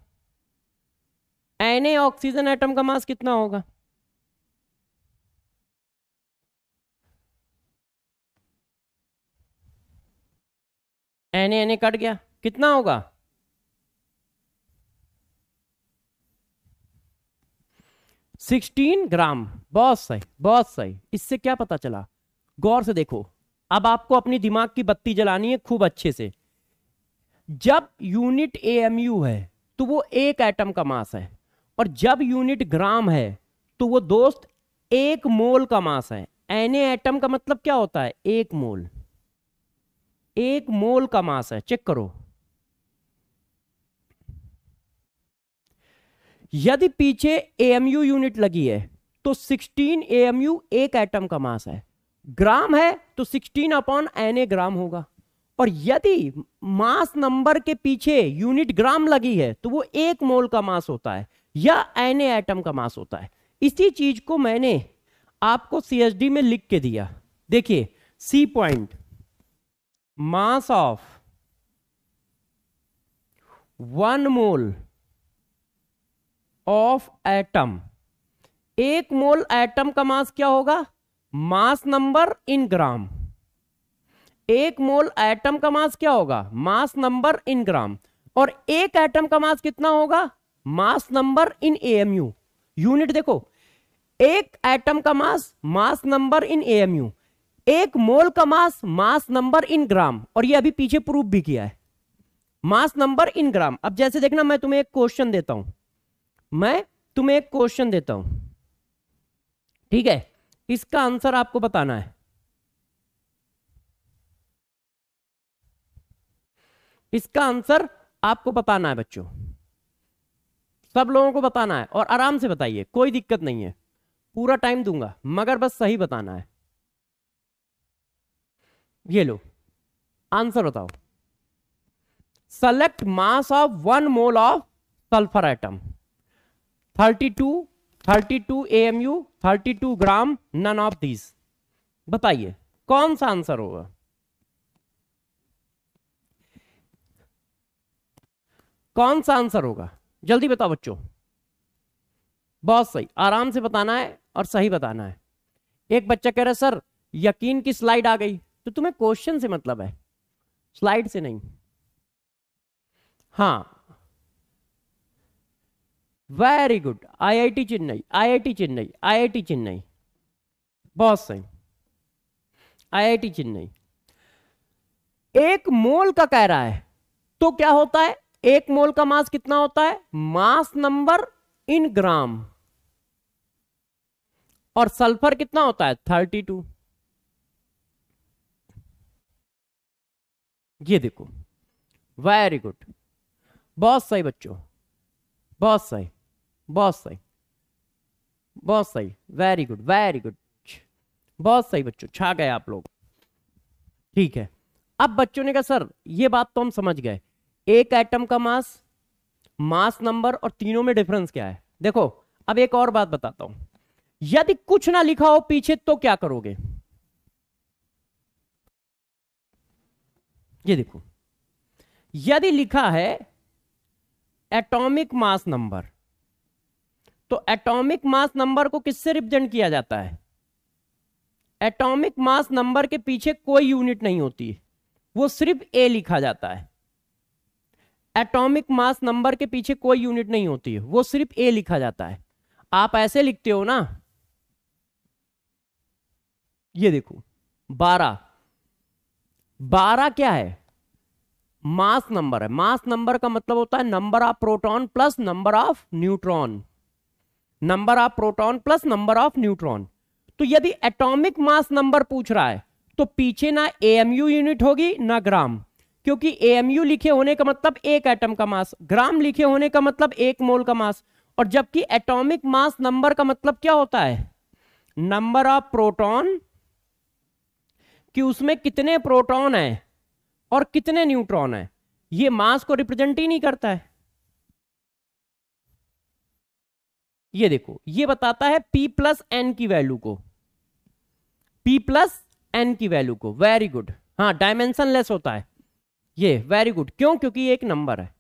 Na ऑक्सीजन एटम का मास कितना होगा? Na कट गया, कितना होगा? 16 ग्राम। बहुत सही, बहुत सही। इससे क्या पता चला? गौर से देखो, अब आपको अपनी दिमाग की बत्ती जलानी है खूब अच्छे से। जब यूनिट AMU है तो वो एक एटम का मास है, और जब यूनिट ग्राम है तो वो दोस्त 1 मोल का मास है। Na एटम का मतलब क्या होता है? 1 मोल, 1 मोल का मास है। चेक करो, यदि पीछे AMU यूनिट लगी है तो 16 AMU एक एटम का मास है। ग्राम है तो 16/Na ग्राम होगा। और यदि मास नंबर के पीछे यूनिट ग्राम लगी है तो वो 1 मोल का मास होता है या Na एटम का मास होता है। इसी चीज को मैंने आपको CSD में लिख के दिया। देखिए, C point, mass of 1 mole of atom. 1 mole atom का मास क्या होगा? मास नंबर इन ग्राम। 1 मोल एटम का मास क्या होगा? मास नंबर इन ग्राम। और 1 एटम का मास कितना होगा? मास नंबर इन AMU। यूनिट देखो, 1 एटम का मास नंबर इन AMU, 1 मोल का मास नंबर इन ग्राम। और ये अभी पीछे प्रूफ भी किया है, मास नंबर इन ग्राम। अब जैसे देखना, मैं तुम्हें एक क्वेश्चन देता हूं, ठीक है? इसका आंसर आपको बताना है। इसका आंसर आपको बताना है बच्चों, सब लोगों को बताना है, और आराम से बताइए, कोई दिक्कत नहीं है, पूरा टाइम दूंगा, मगर बस सही बताना है। ये लो, आंसर बताओ। Select mass of 1 mole of sulphur atom. 32 AMU, 32 gram, none of this. बताइए कौन सा आंसर होगा? कौन सा आंसर होगा? जल्दी बताओ बच्चों। बहुत सही, आराम से बताना है और सही बताना है। एक बच्चा कह रहा है सर यकीन की स्लाइड आ गई, तो तुम्हें क्वेश्चन से मतलब है, स्लाइड से नहीं। हाँ, वेरी गुड, IIT चेन्नई, बहुत सही, IIT चेन्नई। 1 मोल का कह रहा है, तो क्या होता है? 1 मोल का मास कितना होता है? मास नंबर इन ग्राम। और सल्फर कितना होता है? 32। ये देखो, वेरी गुड, बहुत सही बच्चों, बहुत सही, बहुत सही, बहुत सही, वेरी गुड, वेरी गुड, बहुत सही बच्चों, छा गए आप लोग। ठीक है, अब बच्चों ने कहा सर ये बात तो हम समझ गए, एक एटम का मास नंबर और तीनों में डिफरेंस क्या है। देखो, अब एक और बात बताता हूं, यदि कुछ ना लिखा हो पीछे तो क्या करोगे? ये देखो, यदि लिखा है एटॉमिक मास नंबर, तो एटॉमिक मास नंबर को किससे रिप्रेजेंट किया जाता है? एटॉमिक मास नंबर के पीछे कोई यूनिट नहीं होती, वो सिर्फ A लिखा जाता है। एटॉमिक मास नंबर के पीछे कोई यूनिट नहीं होती है, वो सिर्फ A लिखा जाता है। आप ऐसे लिखते हो ना, ये देखो 12, 12 क्या है? मास नंबर है। मास नंबर का मतलब होता है number of proton plus number of neutron, number of proton plus number of neutron. तो यदि एटॉमिक मास नंबर पूछ रहा है तो पीछे ना एएमयू यूनिट होगी ना ग्राम, क्योंकि एएमयू लिखे होने का मतलब एक एटम का मास, ग्राम लिखे होने का मतलब एक मोल का मास। और जबकि एटॉमिक मास नंबर का मतलब क्या होता है? नंबर ऑफ प्रोटॉन, कि उसमें कितने प्रोटॉन है और कितने न्यूट्रॉन है। ये मास को रिप्रेजेंट ही नहीं करता है। ये देखो, ये बताता है P प्लस एन की वैल्यू को, P प्लस एन की वैल्यू को। Very good. हाँ, डायमेंशन लेस होता है ये। Very good. क्यों? क्योंकि ये एक नंबर है।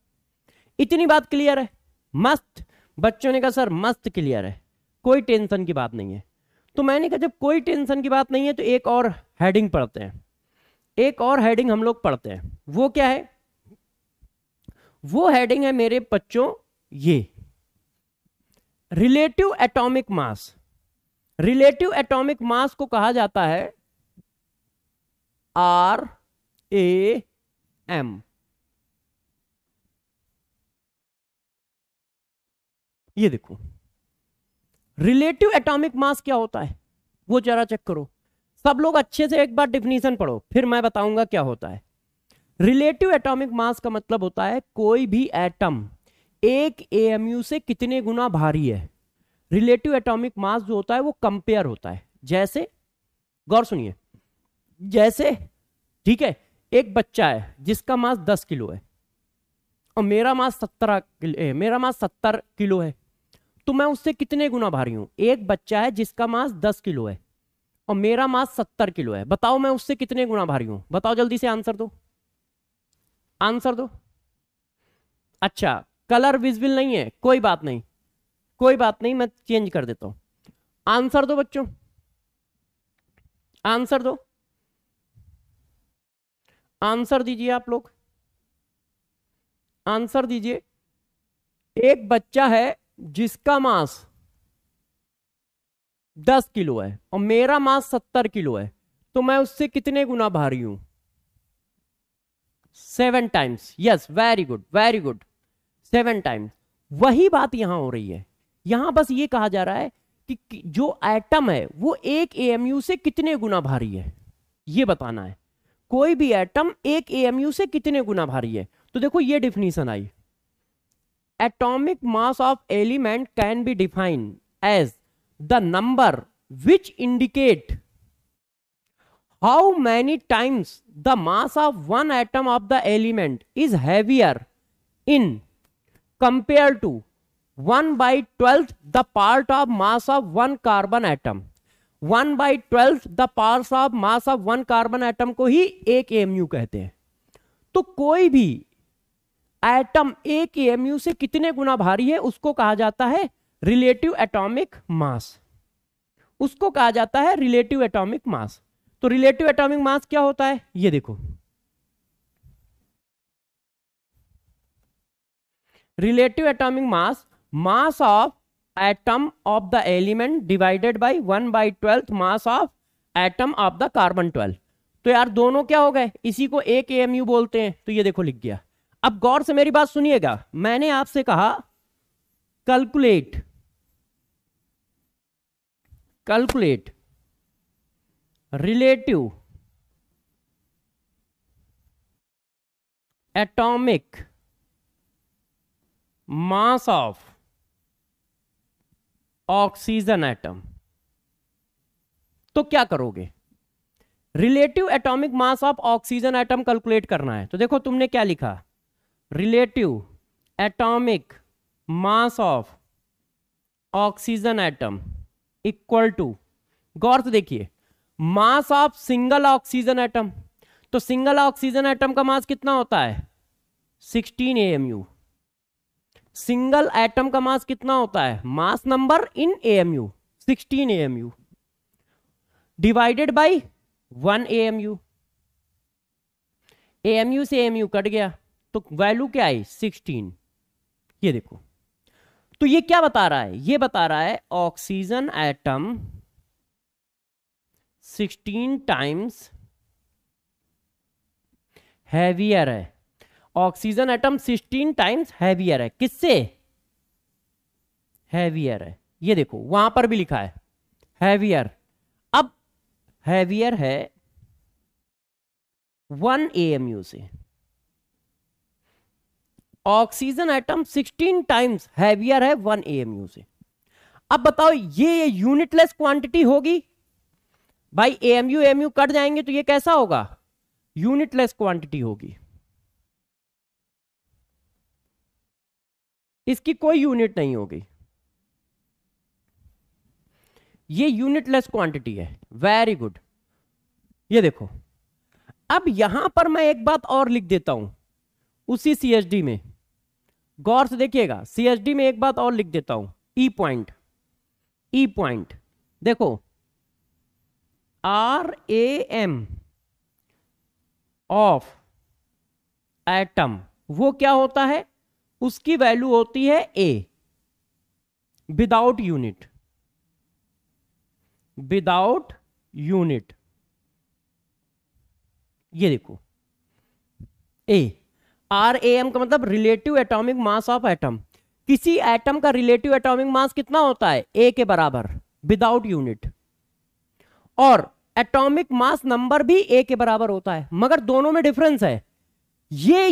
इतनी बात क्लियर है? मस्त। बच्चों ने कहा सर मस्त क्लियर है, कोई टेंशन की बात नहीं है। तो मैंने कहा जब कोई टेंशन की बात नहीं है तो एक और हेडिंग पढ़ते हैं। एक और हेडिंग हम लोग पढ़ते हैं। वो क्या है? वो हेडिंग है मेरे बच्चों ये, रिलेटिव एटॉमिक मास। रिलेटिव एटॉमिक मास को कहा जाता है RAM। ये देखो, रिलेटिव एटॉमिक मास क्या होता है वो जरा चेक करो। सब लोग अच्छे से एक बार डिफिनीशन पढ़ो, फिर मैं बताऊंगा क्या होता है। रिलेटिव एटॉमिक मास का मतलब होता है कोई भी एटम एक एएमयू से कितने गुना भारी है। रिलेटिव एटॉमिक मास जो होता है वो कंपेयर होता है। जैसे, गौर सुनिए, जैसे ठीक है, एक बच्चा है जिसका मास 10 किलो है और मेरा मास 70 किलो है, तो मैं उससे कितने गुना भारी हूं? एक बच्चा है जिसका मास 10 किलो है और मेरा मास 70 किलो है, बताओ मैं उससे कितने गुना भारी हूं? बताओ जल्दी से, आंसर दो, आंसर दो। अच्छा, कलर विजिबल नहीं है, कोई बात नहीं, कोई बात नहीं, मैं चेंज कर देता हूं। आंसर दो बच्चों, आंसर दो, आंसर दीजिए आप लोग, आंसर दीजिए। एक बच्चा है जिसका मास 10 किलो है और मेरा मास 70 किलो है, तो मैं उससे कितने गुना भारी हूं? 7 times. Yes, very good, very good, 7 times. वही बात यहां हो रही है। यहां बस ये कहा जा रहा है कि जो एटम है वो एक एएमयू से कितने गुना भारी है, ये बताना है। कोई भी एटम एक एएमयू से कितने गुना भारी है। तो देखो ये डिफिनीशन आई, atomic mass of element can be defined as the number which indicate how many times the mass of one atom of the element is heavier in compared to 1/12 the part of mass of one carbon atom। 1/12 the parts of mass of one carbon atom को ही एक AMU कहते हैं। तो कोई भी atom एक AMU से कितने गुना भारी है उसको कहा जाता है रिलेटिव एटॉमिक मास, उसको कहा जाता है रिलेटिव एटॉमिक मास। तो रिलेटिव एटॉमिक मास क्या होता है ये देखो, relative atomic mass, mass of atom of the element divided by 1/12 mass of atom of the carbon 12। तो यार दोनों क्या हो गए, इसी को एक एएमयू बोलते हैं। तो ये देखो लिख गया। अब गौर से मेरी बात सुनिएगा, मैंने आपसे कहा calculate, calculate relative atomic mass of oxygen atom. तो क्या करोगे? Relative atomic mass of oxygen atom calculate करना है। तो देखो तुमने क्या लिखा, relative atomic mass of oxygen atom equal to, गौर से देखिए, mass of single oxygen atom. तो सिंगल ऑक्सीजन एटम का मास कितना होता है? 16 एएमयू। सिंगल एटम का मास कितना होता है? मास number in AMU 16 AMU divided by 1 AMU. AMU से एएमयू कट गया तो वैल्यू क्या आई? 16। ये देखो, तो ये क्या बता रहा है? ये बता रहा है ऑक्सीजन एटम 16 टाइम्स हैवियर है, ऑक्सीजन एटम 16 टाइम्स हैवियर है। किससे? हैवियर है, ये देखो वहां पर भी लिखा है हैवियर। अब हैवियर है 1 AMU से, ऑक्सीजन एटम 16 टाइम्स हैवियर है 1 AMU से। अब बताओ ये यूनिटलेस क्वांटिटी होगी भाई, AMU AMU कट जाएंगे तो ये कैसा होगा? यूनिटलेस क्वांटिटी होगी, इसकी कोई यूनिट नहीं होगी, ये यूनिटलेस क्वांटिटी है। Very good. ये देखो, अब यहां पर मैं एक बात और लिख देता हूं उसी CHD में, गौर से देखिएगा, CHD में एक बात और लिख देता हूं, ई पॉइंट देखो, RAM ऑफ एटम वो क्या होता है? उसकी वैल्यू होती है A without unit, without unit. ये देखो RAM का मतलब relative atomic mass of atom. किसी एटम का रिलेटिव एटॉमिक मास कितना होता है? A के बराबर विदाउट यूनिट। और एटॉमिक मास नंबर भी A के बराबर होता है, मगर दोनों में डिफरेंस है। ये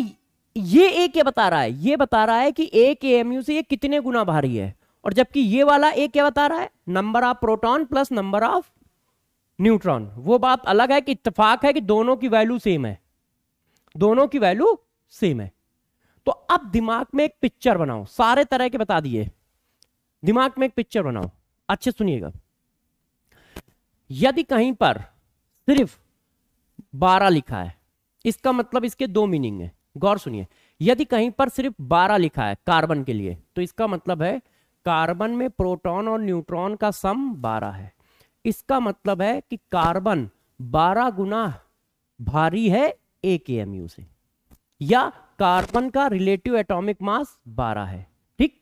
A क्या बता रहा है? ये बता रहा है कि 1 AMU से ये कितने गुना भारी है, और जबकि ये वाला A क्या बता रहा है? Number of proton plus number of neutron. वो बात अलग है कि इत्तेफाक है कि दोनों की वैल्यू सेम है, दोनों की वैल्यू सेम है। तो अब दिमाग में एक पिक्चर बनाओ, सारे तरह के बता दिए, दिमाग में एक पिक्चर बनाओ, अच्छे सुनिएगा। यदि कहीं पर सिर्फ 12 लिखा है, इसका मतलब इसके दो मीनिंग है, गौर सुनिए। यदि कहीं पर सिर्फ 12 लिखा है कार्बन के लिए, तो इसका मतलब है कार्बन में प्रोटॉन और न्यूट्रॉन का सम 12 है। इसका मतलब है कि कार्बन 12 गुना भारी है 1 AMU से, या कार्बन का रिलेटिव एटॉमिक मास 12 है। ठीक।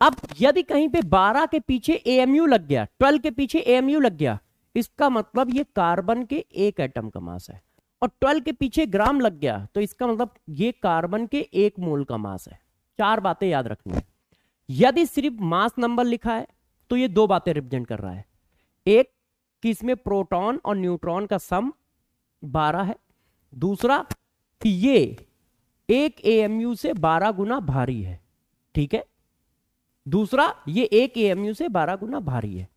अब यदि कहीं पे 12 के पीछे AMU लग गया, 12 के पीछे AMU लग गया, इसका मतलब ये कार्बन के एक एटम का मास है। और 12 के पीछे ग्राम लग गया तो इसका मतलब ये कार्बन के 1 मोल का मास है। चार बातें याद रखनी है। यदि सिर्फ मास नंबर लिखा है तो ये दो बातें रिप्रेजेंट कर रहा है, एक कि इसमें प्रोटॉन और न्यूट्रॉन का सम 12 है, दूसरा कि ये 1 AMU से 12 गुना भारी है। ठीक है, दूसरा ये 1 AMU से 12 गुना भारी है।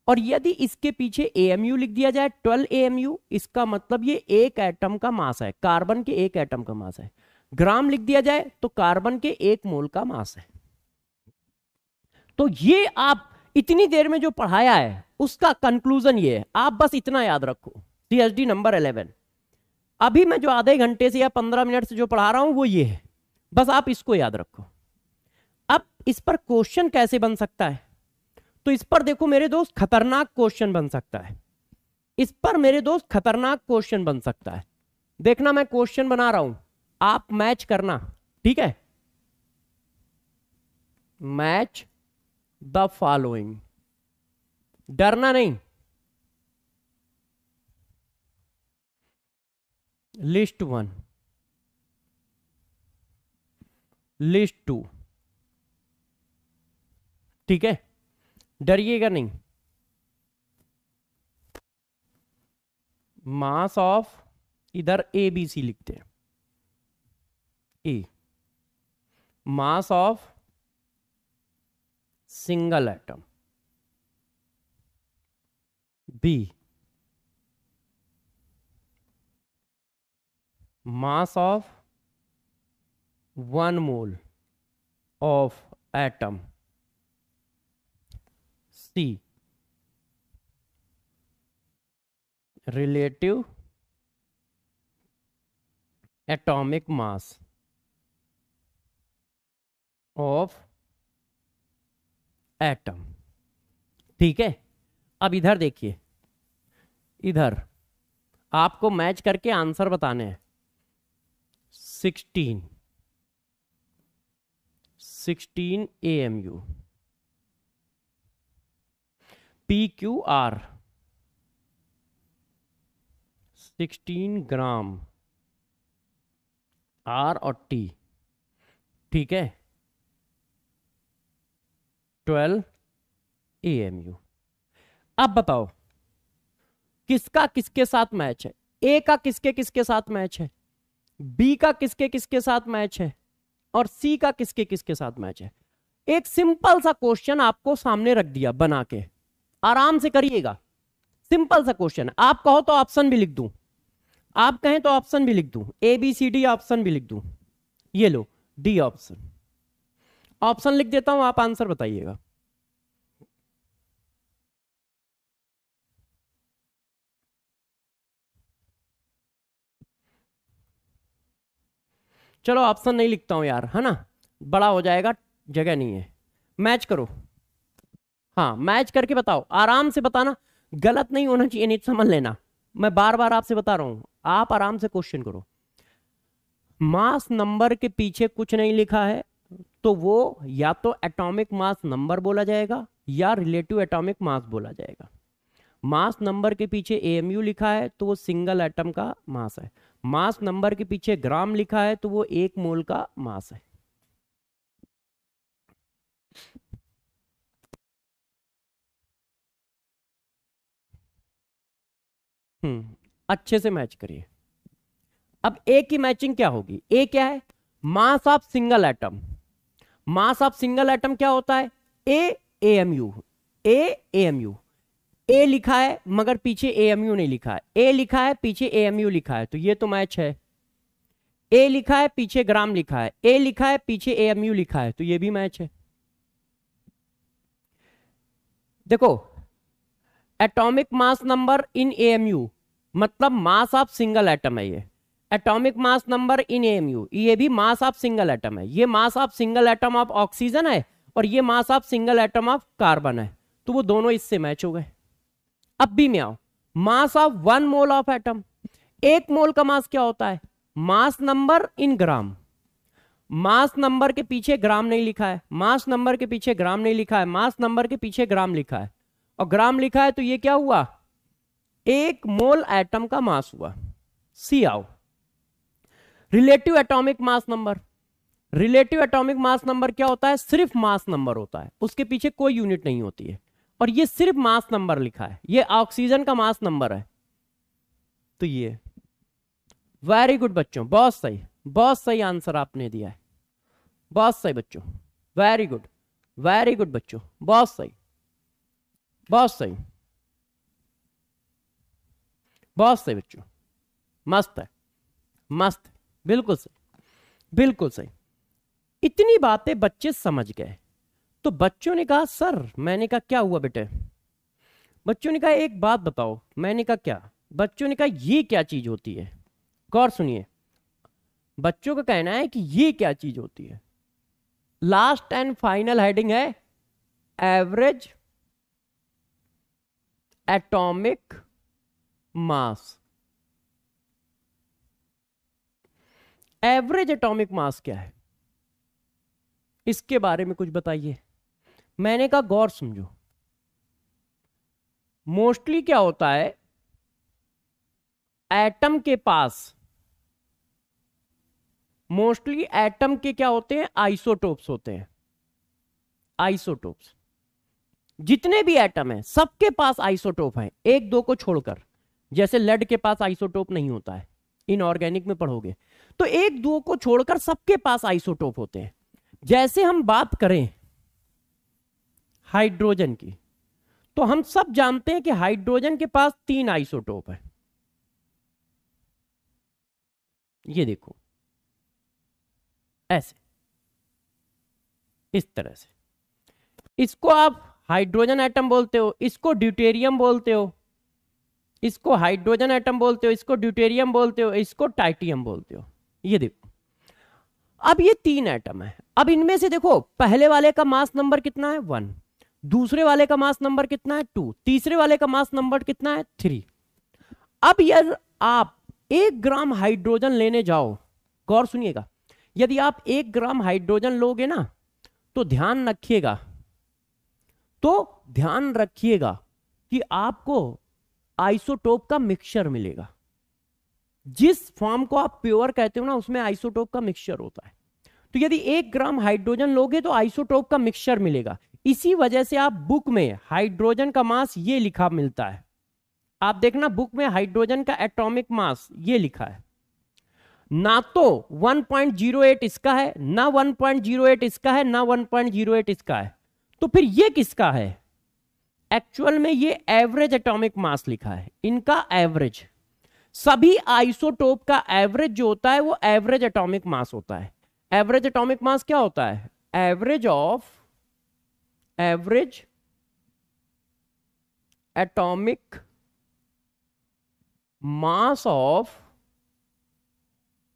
और यदि इसके पीछे AMU लिख दिया जाए 12 AMU, इसका मतलब ये एक एटम का मास है, कार्बन के एक एटम का मास है। ग्राम लिख दिया जाए तो कार्बन के 1 मोल का मास है। तो ये आप इतनी देर में जो पढ़ाया है उसका कंक्लूजन ये है, आप बस इतना याद रखो। CHD नंबर 11, अभी मैं जो आधे घंटे से या 15 मिनट से जो पढ़ा रहा हूं वो ये है, बस आप इसको याद रखो। अब इस पर क्वेश्चन कैसे बन सकता है? तो इस पर देखो मेरे दोस्त, खतरनाक क्वेश्चन बन सकता है। इस पर मेरे दोस्त खतरनाक क्वेश्चन बन सकता है। देखना मैं क्वेश्चन बना रहा हूं, आप मैच करना। ठीक है, मैच द फॉलोइंग, डरना नहीं। लिस्ट 1, लिस्ट 2, ठीक है, डरिएगा नहीं। मास ऑफ, इधर ABC लिखते हैं, A mass of single atom, B mass of 1 mole of atom, C relative atomic mass of atom. ठीक है, अब इधर देखिए, इधर आपको मैच करके आंसर बताने हैं। 16 AMU, PQR 16 ग्राम, R और T, ठीक है, 12 AMU। अब बताओ किसका किसके साथ मैच है? ए का किसके किसके साथ मैच है, बी का किसके किसके साथ मैच है, और सी का किसके किसके साथ मैच है? एक सिंपल सा क्वेश्चन आपको सामने रख दिया बना के, आराम से करिएगा। सिंपल सा क्वेश्चन, आप कहो तो ऑप्शन भी लिख दूं, आप कहें तो ऑप्शन भी लिख दूं, A B C D option भी लिख दूं। ये लो डी ऑप्शन, ऑप्शन लिख देता हूं, आप आंसर बताइएगा। चलो ऑप्शन नहीं लिखता हूं यार, है ना, बड़ा हो जाएगा, जगह नहीं है। मैच करो, हाँ मैच करके बताओ, आराम से बताना, गलत नहीं होना चाहिए, नहीं समझ लेना। मैं बार बार आपसे बता रहा हूं, आप आराम से क्वेश्चन करो। मास नंबर के पीछे कुछ नहीं लिखा है तो वो या तो एटॉमिक मास नंबर बोला जाएगा या रिलेटिव एटॉमिक मास बोला जाएगा। मास नंबर के पीछे एएमयू लिखा है तो वो सिंगल एटम का मास है। मास नंबर के पीछे ग्राम लिखा है तो वो 1 मोल का मास है। अच्छे से मैच करिए। अब ए की मैचिंग क्या होगी? ए क्या है? मास of single atom. Mass of single atom क्या होता है? ए एएमयू, ए एएमयू। ए लिखा है मगर पीछे एएमयू नहीं लिखा है, ए लिखा है पीछे एएमयू लिखा है, तो ये तो मैच है। ए लिखा है पीछे ग्राम लिखा है, ए लिखा है पीछे एएमयू लिखा है, तो ये भी मैच है। देखो एटॉमिक मास नंबर इन एएमयू मतलब मास ऑफ सिंगल एटम है। ये एटॉमिक मास नंबर इन एएमयू, ये भी मास ऑफ सिंगल एटम है। ये मास of single atom of oxygen है और ये मास of single atom of carbon है, तो वो दोनों इससे मैच हो गए। अब बी में आओ, मास ऑफ 1 मोल ऑफ एटम। 1 मोल का मास क्या होता है? मास नंबर इन ग्राम। मास नंबर के पीछे ग्राम नहीं लिखा है, मास नंबर के पीछे ग्राम नहीं लिखा है, मास नंबर के पीछे ग्राम लिखा है और ग्राम लिखा है, तो ये क्या हुआ? 1 मोल एटम का मास हुआ। सी आओ, relative atomic mass number. Relative atomic mass number क्या होता है? सिर्फ मास नंबर होता है, उसके पीछे कोई यूनिट नहीं होती है, और ये सिर्फ मास नंबर लिखा है। ये ऑक्सीजन का मास नंबर है, तो ये वेरी गुड बच्चों, बहुत सही, बहुत सही आंसर आपने दिया है, बहुत सही बच्चों, वेरी गुड, वेरी गुड बच्चों, बहुत सही, बहुत सही, बहुत सही बच्चों, मस्त है, मस्त है, बिल्कुल सही, बिल्कुल सही। इतनी बातें बच्चे समझ गए। तो बच्चों ने कहा सर, मैंने कहा क्या हुआ बेटे? बच्चों ने कहा एक बात बताओ। मैंने कहा क्या? बच्चों ने कहा ये क्या चीज होती है? गौर सुनिए, बच्चों का कहना है कि ये क्या चीज होती है। लास्ट एंड फाइनल हेडिंग है एवरेज एटॉमिक मास। एवरेज एटॉमिक मास क्या है, इसके बारे में कुछ बताइए। मैंने कहा गौर समझो, मोस्टली क्या होता है, एटम के पास मोस्टली एटम के क्या होते हैं? आइसोटोप्स होते हैं। आइसोटोप्स, जितने भी एटम हैं सबके पास आइसोटोप हैं, एक दो को छोड़कर। जैसे लेड के पास आइसोटोप नहीं होता है, इनऑर्गेनिक में पढ़ोगे, तो एक दो को छोड़कर सबके पास आइसोटोप होते हैं। जैसे हम बात करें हाइड्रोजन की, तो हम सब जानते हैं कि हाइड्रोजन के पास 3 आइसोटोप है। ये देखो ऐसे, इस तरह से, इसको आप हाइड्रोजन एटम बोलते हो, इसको ड्यूटेरियम बोलते हो, इसको हाइड्रोजन एटम बोलते हो, इसको ड्यूटेरियम बोलते हो, इसको टाइटियम बोलते हो। ये देखो, अब ये 3 एटम है। अब इनमें से देखो, पहले वाले का मास नंबर कितना है? 1, दूसरे वाले का मास नंबर कितना है? 2, तीसरे वाले का मास नंबर कितना है? 3। अब यदि आप 1 ग्राम हाइड्रोजन लेने जाओ, गौर सुनिएगा, यदि आप 1 ग्राम हाइड्रोजन लोगे ना, तो ध्यान रखिएगा कि आपको आइसोटोप का मिक्सचर मिलेगा। जिस फॉर्म को आप प्योर कहते हो ना, उसमें आइसोटोप का मिक्सचर होता है। तो यदि 1 ग्राम हाइड्रोजन लोगे तो आइसोटोप का मिक्सचर मिलेगा। इसी वजह से आप बुक में हाइड्रोजन का मास ये लिखा मिलता है। आप देखना बुक में हाइड्रोजन का एटॉमिक मास ये लिखा है, ना तो 1.08 इसका है, ना 1.08 इसका है, ना 1.08 इसका है। तो फिर ये किसका है? एक्चुअल में ये एवरेज एटॉमिक मास लिखा है, इनका एवरेज। सभी आइसोटोप का एवरेज जो होता है वो एवरेज एटॉमिक मास होता है। एवरेज एटॉमिक मास क्या होता है? Average atomic mass of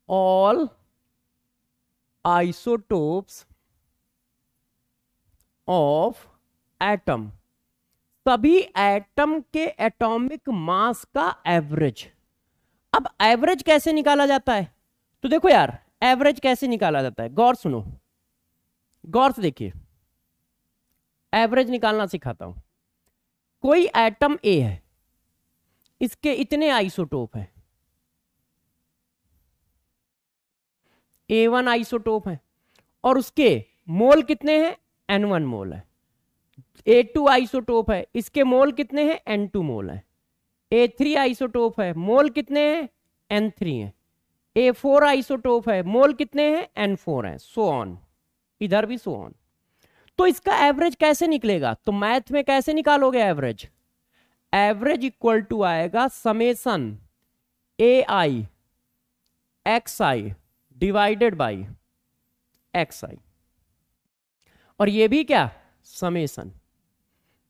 all isotopes of atom, सभी एटम के एटॉमिक मास का एवरेज। अब एवरेज कैसे निकाला जाता है? तो देखो यार, एवरेज कैसे निकाला जाता है, गौर सुनो, गौर से देखिए। एवरेज निकालना सिखाता हूं। कोई एटम ए है, इसके इतने आइसोटोप हैं, A1 आइसोटोप है, और उसके मोल कितने हैं? N1 मोल है। A2 आइसोटोप है, इसके मोल कितने हैं? N2 मोल है। A3 आइसोटोप है, मोल कितने हैं? N3 है। A4 आइसोटोप है, मोल कितने हैं? N4 है। सो ऑन, इधर भी सो ऑन। तो इसका एवरेज कैसे निकलेगा? तो मैथ में कैसे निकालोगे एवरेज? एवरेज इक्वल टू आएगा summation AI XI divided by XI, और ये भी क्या? समेसन।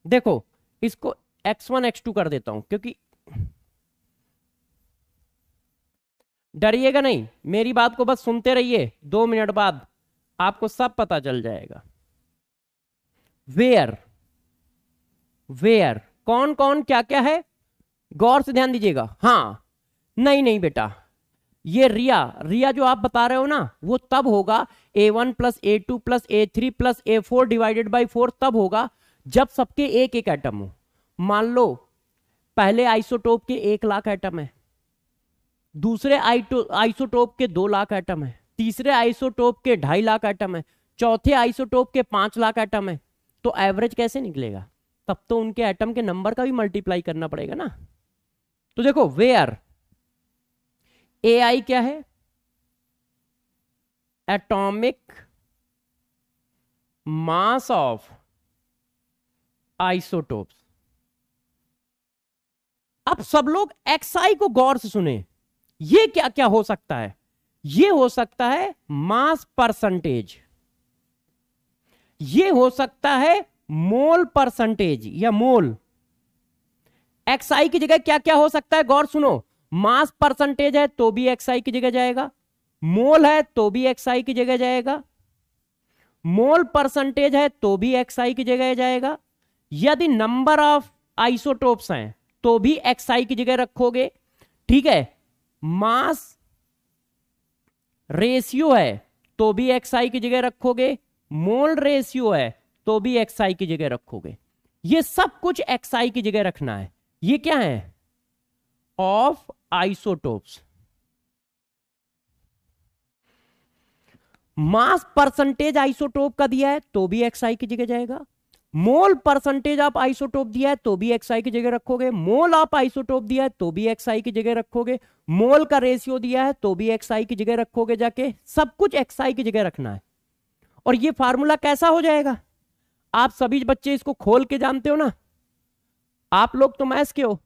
देखो इसको x1 x2 कर देता हूं, क्योंकि डरिएगा नहीं, मेरी बात को बस सुनते रहिए, 2 मिनट बाद आपको सब पता चल जाएगा। वेयर कौन कौन क्या क्या है, गौर से ध्यान दीजिएगा। हाँ, नहीं बेटा, ये रिया जो आप बता रहे हो ना, वो तब होगा A1 plus A2 plus A3 plus A4 divided by 4 तब होगा जब सबके एक एक एटम हो। मान लो पहले आइसोटोप के 1 लाख एटम है, दूसरे आइसोटोप के 2 लाख एटम है, तीसरे आइसोटोप के 2.5 लाख एटम है, चौथे आइसोटोप के 5 लाख एटम है। तो एवरेज कैसे निकलेगा? तब तो उनके एटम के नंबर का भी मल्टीप्लाई करना पड़ेगा ना। तो देखो वेयर AI क्या है? Atomic mass of isotopes. अब सब लोग XI को गौर से सुने, ये क्या क्या हो सकता है? ये हो सकता है मास परसेंटेज, ये हो सकता है मोल परसेंटेज या मोल। XI की जगह क्या क्या हो सकता है, गौर सुनो। मास परसेंटेज है तो भी XI की जगह जाएगा, मोल है तो भी XI की जगह जाएगा, मोल परसेंटेज है तो भी XI की जगह जाएगा। यदि नंबर ऑफ आइसोटोप्स हैं तो भी XI की जगह रखोगे, ठीक है। मास रेशियो है तो भी XI की जगह रखोगे, मोल रेशियो है तो भी XI की जगह रखोगे। ये सब कुछ XI की जगह रखना है। ये क्या है? Of isotopes. Mass percentage isotope का दिया है तो भी XI की जगह जाएगा, मोल परसेंटेज ऑफ आइसोटोप दिया है तो भी XI की जगह रखोगे, मोल ऑफ आइसोटोप दिया है तो भी XI की जगह रखोगे, मोल का रेशियो दिया है तो भी XI की जगह रखोगे। जाके सब कुछ XI की जगह रखना है। और ये फार्मूला कैसा हो जाएगा? आप सभी बच्चे इसको खोल के जानते हो ना, आप लोग तो मैथ्स के हो,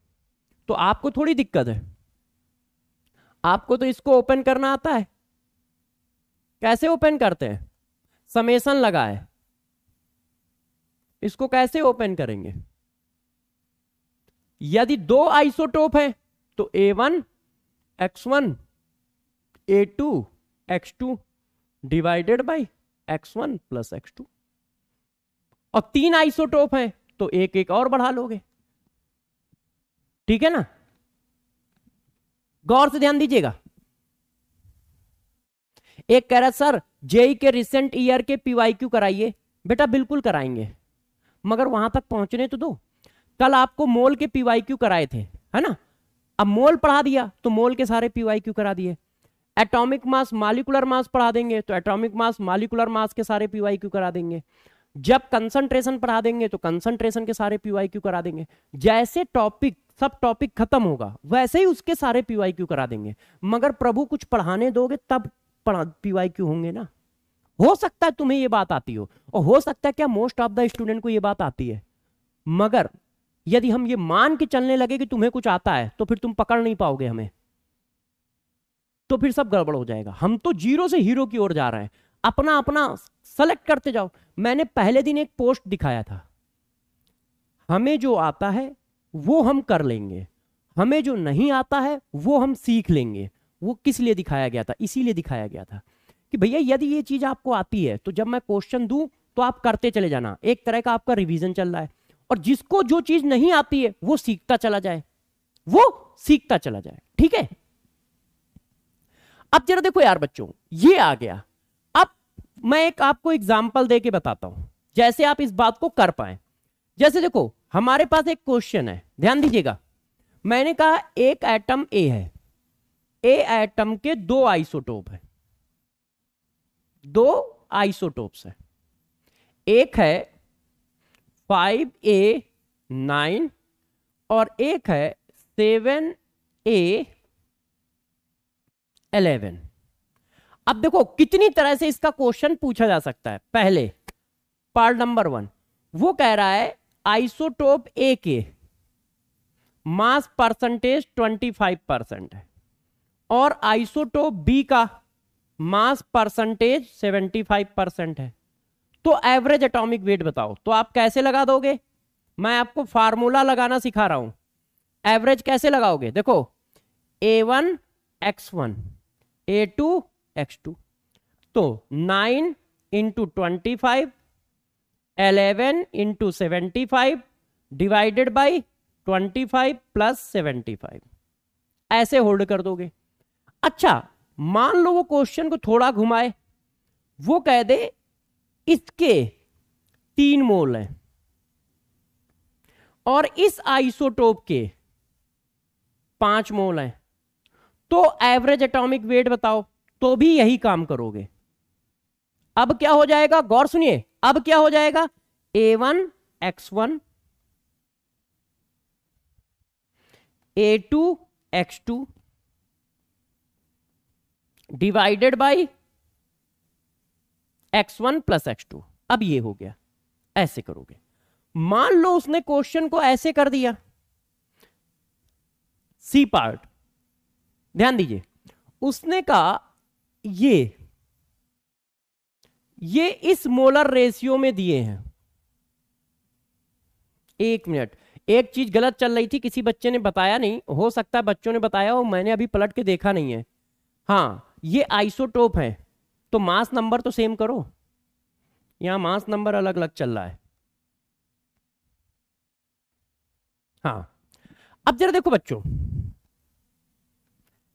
तो आपको थोड़ी दिक्कत है। आपको तो इसको ओपन करना आता है। कैसे ओपन करते हैं? समेसन लगा है, इसको कैसे ओपन करेंगे? यदि 2 आइसोटोप है तो A1 X1 A2 X2 divided by X1 plus X2, और 3 आइसोटोप हैं तो एक एक और बढ़ा लोगे, ठीक है ना। गौर से ध्यान दीजिएगा। एक कह रहा सर जेई के रिसेंट ईयर के PYQ कराइए। बेटा बिल्कुल कराएंगे, मगर वहां तक पहुंचने तो दो। कल आपको मोल के PYQ कराए थे, है ना। अब मोल पढ़ा दिया तो मोल के सारे पीवाईक्यू करा दिए। एटॉमिक मास मॉलिक्यूलर मास पढ़ा देंगे तो एटॉमिक मास मॉलिक्यूलर मास के सारे पीवाईक्यू करा देंगे। जब कंसंट्रेशन पढ़ा देंगे तो कंसंट्रेशन के सारे पीवाईक्यू करा देंगे। जैसे टॉपिक सब टॉपिक खत्म होगा वैसे ही उसके सारे पीवाईक्यू करा देंगे। मगर प्रभु कुछ पढ़ाने दोगे तब पीवाईक्यू होंगे ना। हो सकता है तुम्हें ये बात आती हो, और हो सकता है क्या मोस्ट ऑफ द स्टूडेंट को ये बात आती है। मगर यदि हम ये मान के चलने लगे कि तुम्हें कुछ आता है तो फिर तुम पकड़ नहीं पाओगे हमें, तो फिर सब गड़बड़ हो जाएगा। हम तो जीरो से हीरो की ओर जा रहे हैं, अपना अपना सेलेक्ट करते जाओ। मैंने पहले दिन एक पोस्ट दिखाया था, हमें जो आता है वो हम कर लेंगे, हमें जो नहीं आता है वो हम सीख लेंगे। वो किस लिए दिखाया गया था? इसीलिए दिखाया गया था कि भैया यदि ये चीज आपको आती है तो जब मैं क्वेश्चन दूं तो आप करते चले जाना। एक तरह का आपका रिवीजन चल रहा है। और जिसको जो चीज नहीं आती है वो सीखता चला जाए, वो सीखता चला जाए। ठीक है, अब जरा देखो यार बच्चों, ये आ गया। अब मैं एक आपको एग्जांपल देके बताता हूं जैसे आप इस बात को कर पाए। जैसे देखो हमारे पास एक क्वेश्चन है, ध्यान दीजिएगा। मैंने कहा एक एटम ए है, ए एटम के दो आइसोटोप है, दो आइसोटोप्स है। एक है 5A9 और एक है 7A11। अब देखो कितनी तरह से इसका क्वेश्चन पूछा जा सकता है। पहले पार्ट नंबर 1 वो कह रहा है आइसोटोप ए के मास परसेंटेज 25% है और आइसोटोप बी का मास परसेंटेज 75% है, तो एवरेज एटॉमिक वेट बताओ। तो आप कैसे लगा दोगे? मैं आपको फार्मूला लगाना सिखा रहा हूं। एवरेज कैसे लगाओगे? देखो A1 x1 A2 x2, तो 9 into 25 11 into 75 divided by 25 plus 75, ऐसे होल्ड कर दोगे। अच्छा मान लो वो क्वेश्चन को थोड़ा घुमाए, वो कह दे इसके 3 मोल हैं और इस आइसोटोप के 5 मोल हैं, तो एवरेज एटॉमिक वेट बताओ। तो भी यही काम करोगे। अब क्या हो जाएगा, गौर सुनिए, अब क्या हो जाएगा? A1 x1 A2 x2 divided by x1 plus x2। अब ये हो गया, ऐसे करोगे। मान लो उसने क्वेश्चन को ऐसे कर दिया, सी पार्ट, ध्यान दीजिए, उसने कहा ये इस मोलर रेशियो में दिए हैं। एक मिनट, एक चीज गलत चल रही थी, किसी बच्चे ने बताया नहीं, हो सकता है बच्चों ने बताया हो, मैंने अभी पलट के देखा नहीं है। हाँ ये आइसोटोप है तो मास नंबर तो सेम करो, यहां मास नंबर अलग अलग चल रहा है। हाँ अब जरा देखो बच्चों,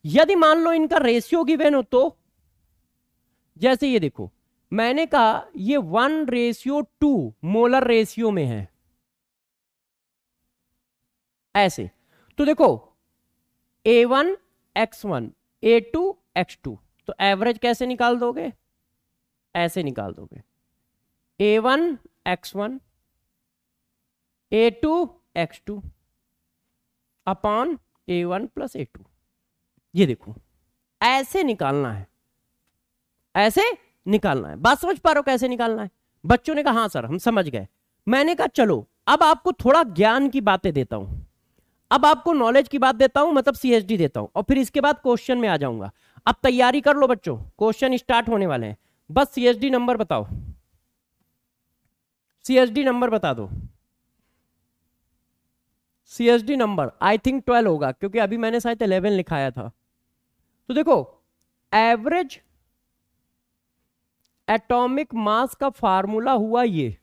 यदि मान लो इनका रेशियो गिवन हो तो, जैसे ये देखो मैंने कहा ये 1:2 मोलर रेशियो में है, ऐसे। तो देखो A1 x1 A2 x2, तो एवरेज कैसे निकाल दोगे? ऐसे निकाल दोगे, A1 x1 A2 x2 upon A1 plus A2। ये देखो ऐसे निकालना है, ऐसे निकालना है। बात समझ पा रहे हो कैसे निकालना है? बच्चों ने कहा हाँ सर हम समझ गए। मैंने कहा चलो अब आपको थोड़ा ज्ञान की बातें देता हूं, अब आपको नॉलेज की बात देता हूं, मतलब CSD देता हूं, और फिर इसके बाद क्वेश्चन में आ जाऊंगा। अब तैयारी कर लो बच्चों, क्वेश्चन स्टार्ट होने वाले हैं। बस CSD नंबर बताओ, CSD नंबर बता दो। CSD नंबर आई थिंक 12 होगा, क्योंकि अभी मैंने शायद 11 लिखाया था। तो देखो एवरेज एटॉमिक मास का फार्मूला हुआ ये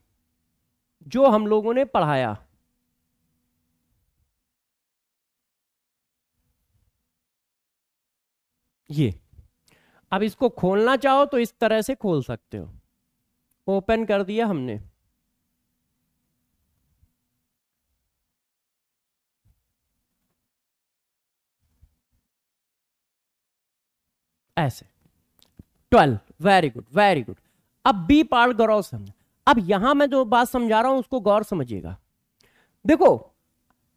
जो हम लोगों ने पढ़ाया, ये। अब इसको खोलना चाहो तो इस तरह से खोल सकते हो, ओपन कर दिया हमने। ऐसे 12। Very good very good. अब बी पार्ट गौर समझ। अब यहां मैं जो बात समझा रहा हूं उसको गौर समझिएगा। देखो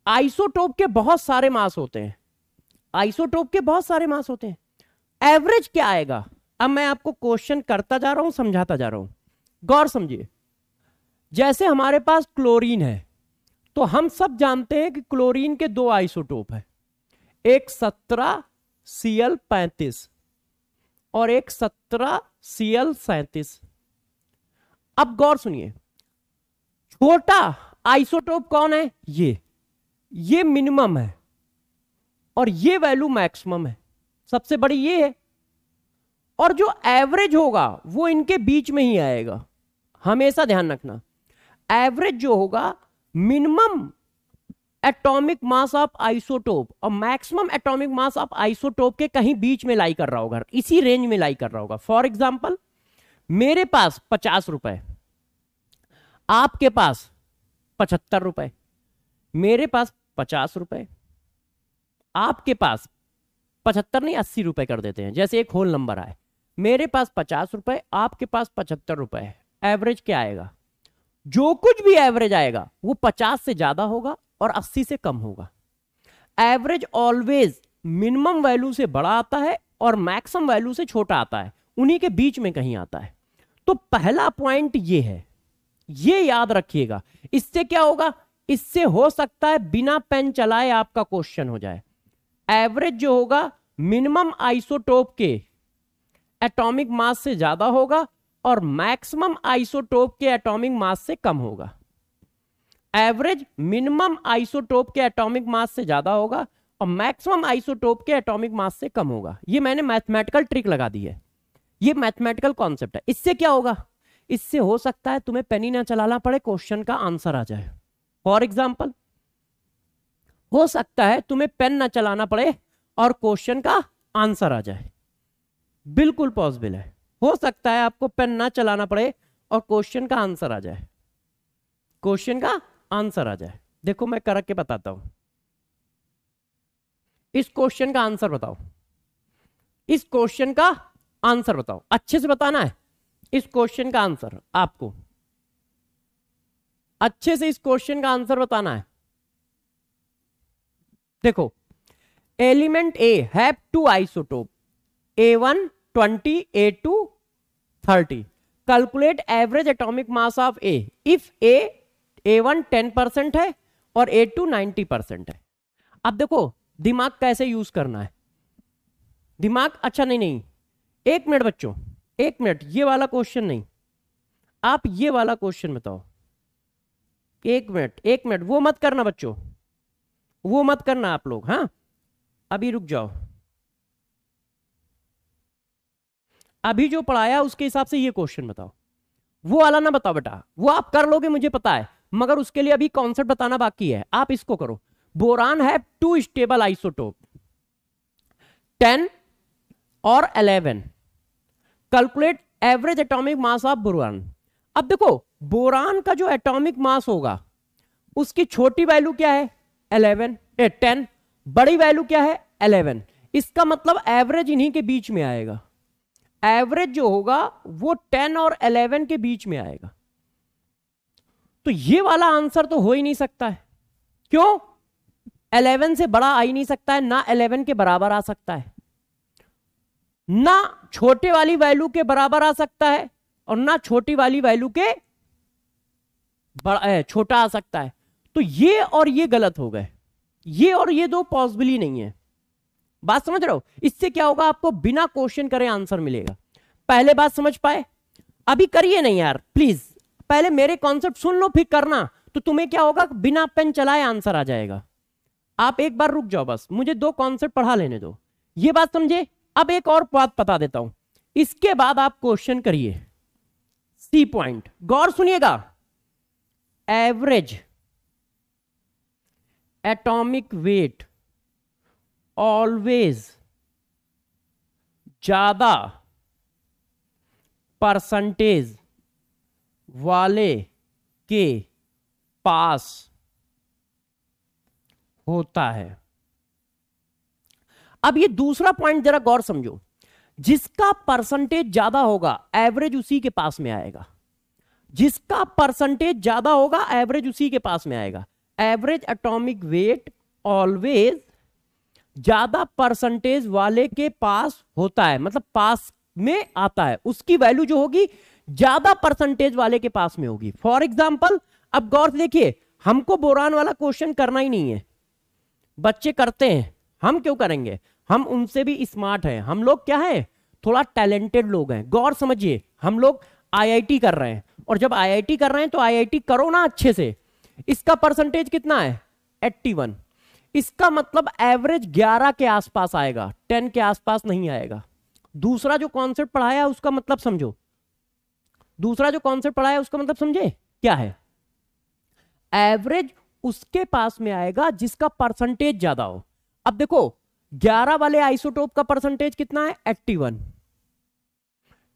आइसोटोप के बहुत सारे मास होते हैं, आइसोटोप के बहुत सारे मास होते हैं। एवरेज क्या आएगा? अब मैं आपको क्वेश्चन करता जा रहा हूं, समझाता जा रहा हूं, गौर समझिए। जैसे हमारे पास क्लोरीन है, तो हम सब जानते हैं कि क्लोरीन के दो आइसोटोप है, एक 17Cl35 और एक 17Cl37। अब गौर सुनिए, छोटा आइसोटोप कौन है? ये मिनिमम है और ये वैल्यू मैक्सिमम है, सबसे बड़ी ये है। और जो एवरेज होगा वो इनके बीच में ही आएगा, हमेशा ध्यान रखना। एवरेज जो होगा minimum atomic mass of isotope और maximum atomic mass of isotope के कहीं बीच में लाई कर रहा होगा, इसी रेंज में लाई कर रहा होगा। फॉर एग्जांपल मेरे पास 50 रुपए, आपके पास 75 रुपए, मेरे पास 50 रुपए, आपके पास 75 नहीं 80 रुपए कर देते हैं, जैसे एक होल नंबर आए। मेरे पास 50 रुपए, आपके पास 75 रुपए। एवरेज क्या आएगा? जो कुछ भी एवरेज आएगा वो 50 से ज्यादा होगा और 80 से कम होगा। एवरेज ऑलवेज मिनिमम वैल्यू से बड़ा आता है और मैक्सिमम वैल्यू से छोटा आता है, उन्हीं के बीच में कहीं आता है। तो पहला पॉइंट ये है, ये याद रखिएगा। इससे क्या होगा? इससे हो सकता है बिना पेन चलाए आपका क्वेश्चन हो जाए। एवरेज जो होगा मिनिमम आइसोटोप के एटॉमिक मास से ज्यादा होगा और मैक्सिमम आइसोटोप के एटॉमिक मास से कम होगा। एवरेज मिनिमम आइसोटोप के एटॉमिक मास से ज्यादा होगा और मैक्सिमम आइसोटोप के एटॉमिक मास से कम होगा। ये मैंने मैथमेटिकल ट्रिक लगा दी है, ये मैथमेटिकल कॉन्सेप्ट है। इससे क्या होगा? इससे हो सकता है तुम्हें पेन ही ना चलाना पड़े, क्वेश्चन का आंसर आ जाए। फॉर एग्जाम्पल हो सकता है तुम्हें पेन ना चलाना पड़े और क्वेश्चन का आंसर आ जाए, बिल्कुल पॉसिबल है। हो सकता है आपको पेन ना चलाना पड़े और क्वेश्चन का आंसर आ जाए, क्वेश्चन का आंसर आ जाए। देखो मैं करके बताता हूं, इस क्वेश्चन का आंसर बताओ, इस क्वेश्चन का आंसर बताओ, अच्छे से बताना है। इस क्वेश्चन का आंसर आपको अच्छे से इस क्वेश्चन का आंसर बताना है। देखो element A have two isotope, A1 20, A2 30। Calculate average atomic mass of A if A1 10% है और A2 90% है। अब देखो दिमाग कैसे यूज करना है, दिमाग अच्छा नहीं, एक मिनट बच्चों, एक मिनट, ये वाला क्वेश्चन नहीं, आप ये वाला क्वेश्चन बताओ। एक मिनट वो मत करना बच्चों, वो मत करना आप लोग, हाँ अभी रुक जाओ। अभी जो पढ़ाया उसके हिसाब से ये क्वेश्चन बताओ, वो वाला ना बताओ बेटा, वो आप कर लोगे मुझे पता है, मगर उसके लिए अभी कॉन्सेप्ट बताना बाकी है। आप इसको करो। बोरान है टू स्टेबल आइसोटोप 10 और 11। Calculate average atomic mass of boron. अब देखो बोरान का जो एटॉमिक मास होगा उसकी छोटी वैल्यू क्या है? 10। बड़ी वैल्यू क्या है? 11। इसका मतलब एवरेज इन्हीं के बीच में आएगा। एवरेज जो होगा वो 10 और 11 के बीच में आएगा। तो ये वाला आंसर तो हो ही नहीं सकता है। क्यों? 11 से बड़ा आ ही नहीं सकता है, ना 11 के बराबर आ सकता है, ना छोटे वाली वैल्यू के बराबर आ सकता है और ना छोटी वाली वैल्यू के छोटा आ सकता है। तो ये और ये गलत हो गए, ये और ये दो पॉसिबल ही नहीं है। बात समझ रहे हो? इससे क्या होगा? आपको बिना क्वेश्चन करे आंसर मिलेगा। पहले बात समझ पाए? अभी करिए नहीं यार प्लीज, पहले मेरे कॉन्सेप्ट सुन लो फिर करना, तो तुम्हें क्या होगा? बिना पेन चलाए आंसर आ जाएगा। आप एक बार रुक जाओ, बस मुझे दो कॉन्सेप्ट पढ़ा लेने दो। ये बात समझे? अब एक और बात बता देता हूं, इसके बाद आप क्वेश्चन करिए। सी पॉइंट गौर सुनिएगा। एवरेज एटॉमिक वेट ऑलवेज ज्यादा परसेंटेज वाले के पास होता है। अब ये दूसरा पॉइंट जरा गौर समझो। जिसका परसेंटेज ज्यादा होगा एवरेज उसी के पास में आएगा, जिसका परसेंटेज ज्यादा होगा एवरेज उसी के पास में आएगा। एवरेज एटॉमिक वेट ऑलवेज ज्यादा परसेंटेज वाले के पास होता है, मतलब पास में आता है, उसकी वैल्यू जो होगी ज्यादा परसेंटेज वाले के पास में होगी। फॉर एग्जाम्पल, अब गौर से देखिए, हमको बोरान वाला क्वेश्चन करना ही नहीं है, बच्चे करते हैं, हम क्यों करेंगे, हम उनसे भी स्मार्ट हैं, हम लोग क्या है, थोड़ा टैलेंटेड लोग हैं। गौर समझिए, हम लोग आईआईटी कर रहे हैं, और जब आईआईटी कर रहे हैं तो आईआईटी करो ना अच्छे से। इसका परसेंटेज कितना है 81, इसका मतलब एवरेज 11 के आसपास आएगा, 10 के आसपास नहीं आएगा। दूसरा जो कॉन्सेप्ट पढ़ाया उसका मतलब समझो, दूसरा जो कॉन्सेप्ट पढ़ाया उसका मतलब समझे क्या है, एवरेज उसके पास में आएगा जिसका परसेंटेज ज्यादा हो। अब देखो 11 वाले आइसोटोप का परसेंटेज कितना है 81,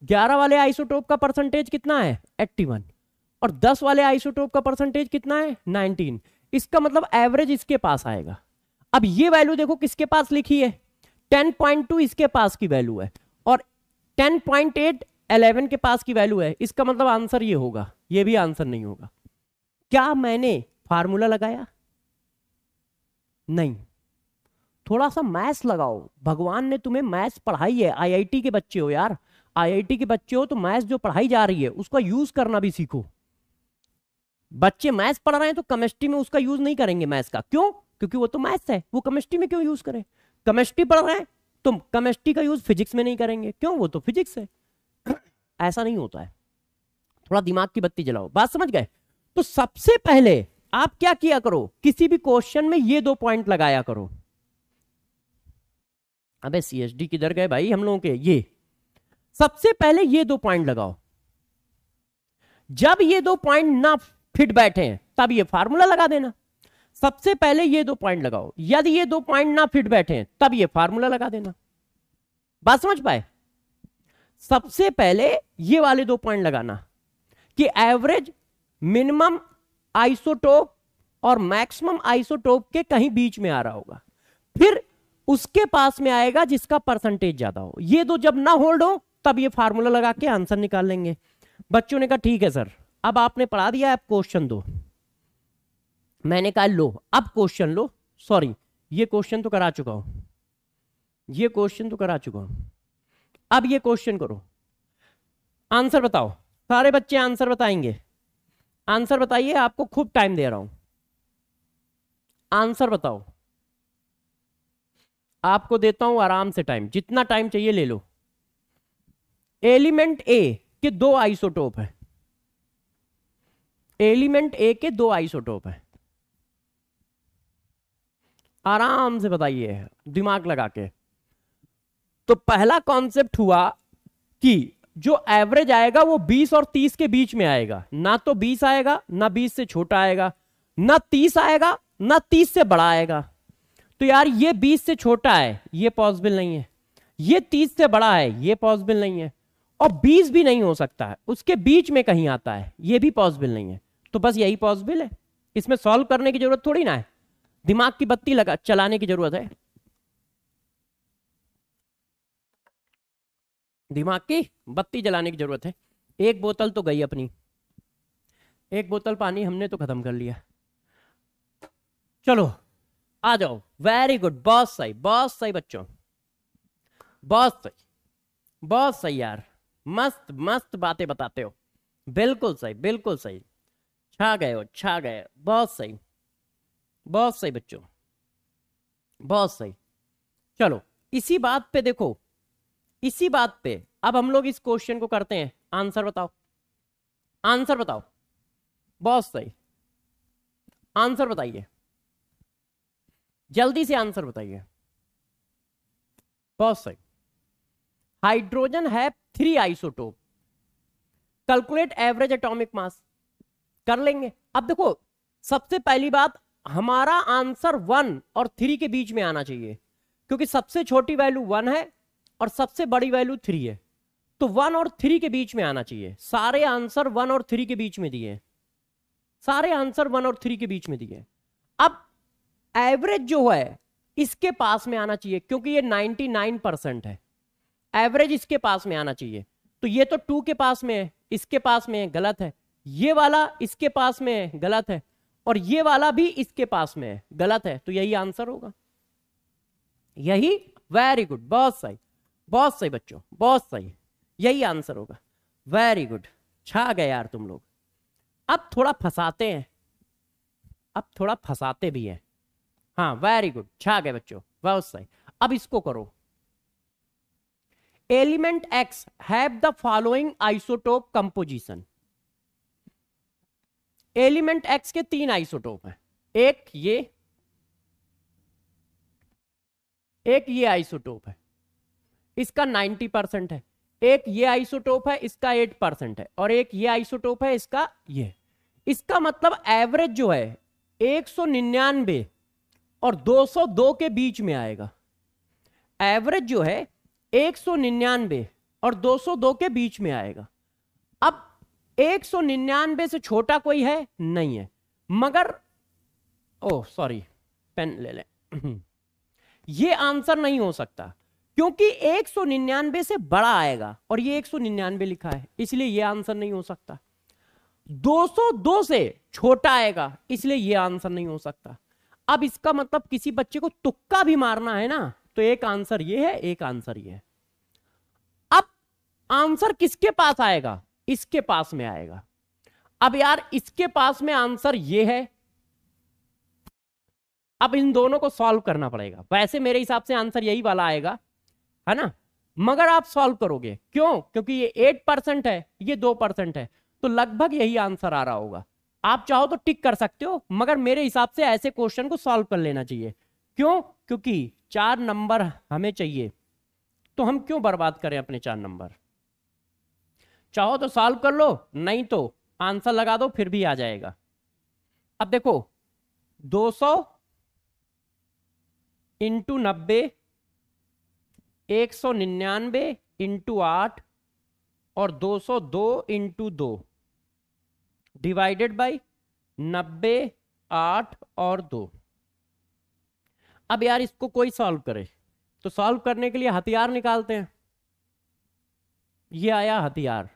11 वाले आइसोटोप का परसेंटेज कितना है 81, और 10 वाले आइसोटोप का परसेंटेज कितना है 19। इसका मतलब एवरेज इसके पास आएगा। अब ये वैल्यू देखो किसके पास लिखी है, 10.2 इसके पास की वैल्यू है, और 10.8 11 के पास की वैल्यू है। इसका मतलब आंसर ये होगा, ये भी आंसर नहीं होगा। क्या मैंने फार्मूला लगाया? नहीं। थोड़ा सा मैथ्स लगाओ, भगवान ने तुम्हें मैथ्स पढ़ाई है, आईआईटी के बच्चे हो यार, आईआईटी के बच्चे हो तो मैथ्स जो पढ़ाई जा रही है उसका यूज करना भी सीखो। बच्चे मैथ्स पढ़ रहे हैं तो केमिस्ट्री में उसका यूज नहीं करेंगे मैथ्स का, क्यों? क्योंकि वो तो मैथ्स है, वो केमिस्ट्री में क्यों यूज करें? केमिस्ट्री पढ़ रहे हैं तो केमिस्ट्री का यूज फिजिक्स में नहीं करेंगे, क्यों? वो तो फिजिक्स है। ऐसा नहीं होता है, थोड़ा दिमाग की बत्ती जलाओ। बात समझ गए? तो सबसे पहले आप क्या किया करो, किसी भी क्वेश्चन में ये 2 पॉइंट लगाया करो। अबे सीएचडी किधर गए भाई हम लोगों के, ये सबसे पहले ये 2 पॉइंट लगाओ। जब ये 2 पॉइंट ना फिट बैठे हैं तब ये फार्मूला लगा देना। सबसे पहले ये 2 पॉइंट लगाओ, यदि ये 2 पॉइंट ना फिट बैठे हैं तब ये फार्मूला लगा देना। बात समझ पाए? सबसे पहले ये वाले 2 पॉइंट लगाना कि एवरेज मिनिमम आइसोटोप और मैक्सिमम आइसोटोप के कहीं बीच में आ रहा होगा, फिर उसके पास में आएगा जिसका परसेंटेज ज्यादा हो। ये 2 जब ना होल्ड हो तब ये फार्मूला लगा के आंसर निकाल लेंगे। बच्चों ने कहा ठीक है सर, अब आपने पढ़ा दिया, अब क्वेश्चन दो। मैंने कहा लो अब क्वेश्चन लो, सॉरी ये क्वेश्चन तो करा चुका हूं, ये क्वेश्चन तो करा चुका हूं, अब ये क्वेश्चन करो, आंसर बताओ। सारे बच्चे आंसर बताएंगे, आंसर बताइए, आपको खूब टाइम दे रहा हूं, आंसर बताओ। आपको देता हूं आराम से टाइम, जितना टाइम चाहिए ले लो। एलिमेंट ए के 2 आइसोटोप है, एलिमेंट ए के 2 आइसोटोप है, आराम से बताइए दिमाग लगा के। तो पहला कॉन्सेप्ट हुआ कि जो एवरेज आएगा वो 20 और 30 के बीच में आएगा, ना तो 20 आएगा ना 20 से छोटा आएगा, ना 30 आएगा ना 30 से बड़ा आएगा। तो यार ये 20 से छोटा है, ये पॉसिबल नहीं है, ये 30 से बड़ा है, ये पॉसिबल नहीं है, और 20 भी नहीं हो सकता है, उसके बीच में कहीं आता है, ये भी पॉसिबल नहीं है। तो बस यही पॉसिबल है, इसमें सॉल्व करने की जरूरत थोड़ी ना है, दिमाग की बत्ती लगा चलाने की जरूरत है, दिमाग की बत्ती जलाने की जरूरत है। एक बोतल तो गई अपनी, एक बोतल पानी हमने तो खत्म कर लिया। चलो आ जाओ, वेरी गुड, बहुत सही, बहुत सही बच्चों, बहुत सही, बहुत सही यार, मस्त मस्त बातें बताते हो, बिल्कुल सही, बिल्कुल सही, छा गए हो, छा गए, बहुत सही, बहुत सही बच्चों, बहुत सही। चलो इसी बात पे देखो, इसी बात पे अब हम लोग इस क्वेश्चन को करते हैं। आंसर बताओ, आंसर बताओ, बहुत सही, आंसर बताइए, जल्दी से आंसर बताइए, बहुत सही। हाइड्रोजन है 3 आइसोटोप, कैलकुलेट एवरेज एटॉमिक मास, कर लेंगे। अब देखो सबसे पहली बात, हमारा आंसर 1 और 3 के बीच में आना चाहिए, क्योंकि सबसे छोटी वैल्यू 1 है और सबसे बड़ी वैल्यू 3 है, तो 1 और 3 के बीच में आना चाहिए। सारे आंसर 1 और 3 के बीच में दिए, सारे आंसर 1 और 3 के बीच में दिए। अब एवरेज जो है इसके पास में आना चाहिए, क्योंकि ये 99% है, एवरेज इसके पास में आना चाहिए। तो ये तो 2 के पास में है, इसके पास में है, गलत है। ये वाला इसके पास में है, गलत है। और ये वाला भी इसके पास में है, गलत है। तो यही आंसर होगा, यही। वेरी गुड, बहुत सही बच्चों, बहुत सही, यही आंसर होगा। वेरी गुड, छा गए यार तुम लोग। अब थोड़ा फंसाते हैं, अब थोड़ा फंसाते भी हैं। हाँ वेरी गुड, छा गए बच्चों, बहुत सही। अब इसको करो। Element x have the following isotope composition. Element x के 3 आइसोटोप हैं, एक ये आइसोटोप है, इसका 90% है। एक ये आइसोटोप है, इसका 8% है। और एक ये आइसोटोप है, इसका ये। इसका मतलब एवरेज जो है 199 और 202 के बीच में आएगा। एवरेज जो है 199 और 202 के बीच में आएगा। अब 199 से छोटा कोई है नहीं है, मगर ओह सॉरी, पेन ले ले। ये आंसर नहीं हो सकता, क्योंकि 199 से बड़ा आएगा और ये 199 लिखा है, इसलिए ये आंसर नहीं हो सकता। 202 से छोटा आएगा, इसलिए ये आंसर नहीं हो सकता। अब इसका मतलब किसी बच्चे को तुक्का भी मारना है ना, तो एक आंसर ये है, एक आंसर ये है। अब आंसर किसके पास आएगा? इसके पास में आएगा। अब यार इसके पास में आंसर ये है, अब इन दोनों को सॉल्व करना पड़ेगा। वैसे मेरे हिसाब से आंसर यही वाला आएगा, है ना, मगर आप सॉल्व करोगे क्यों? क्योंकि ये 8% है, ये 2% है, तो लगभग यही आंसर आ रहा होगा। आप चाहो तो टिक कर सकते हो, मगर मेरे हिसाब से ऐसे क्वेश्चन को सॉल्व कर लेना चाहिए। क्यों? क्योंकि 4 नंबर हमें चाहिए, तो हम क्यों बर्बाद करें अपने 4 नंबर। चाहो तो सॉल्व कर लो, नहीं तो आंसर लगा दो, फिर भी आ जाएगा। अब देखो 200 इंटू 90, 199 इंटू 8 और 202 इंटू 2 डिवाइडेड बाई 90, 8 और 2। अब यार इसको कोई सॉल्व करे, तो सॉल्व करने के लिए हथियार निकालते हैं। ये आया हथियार।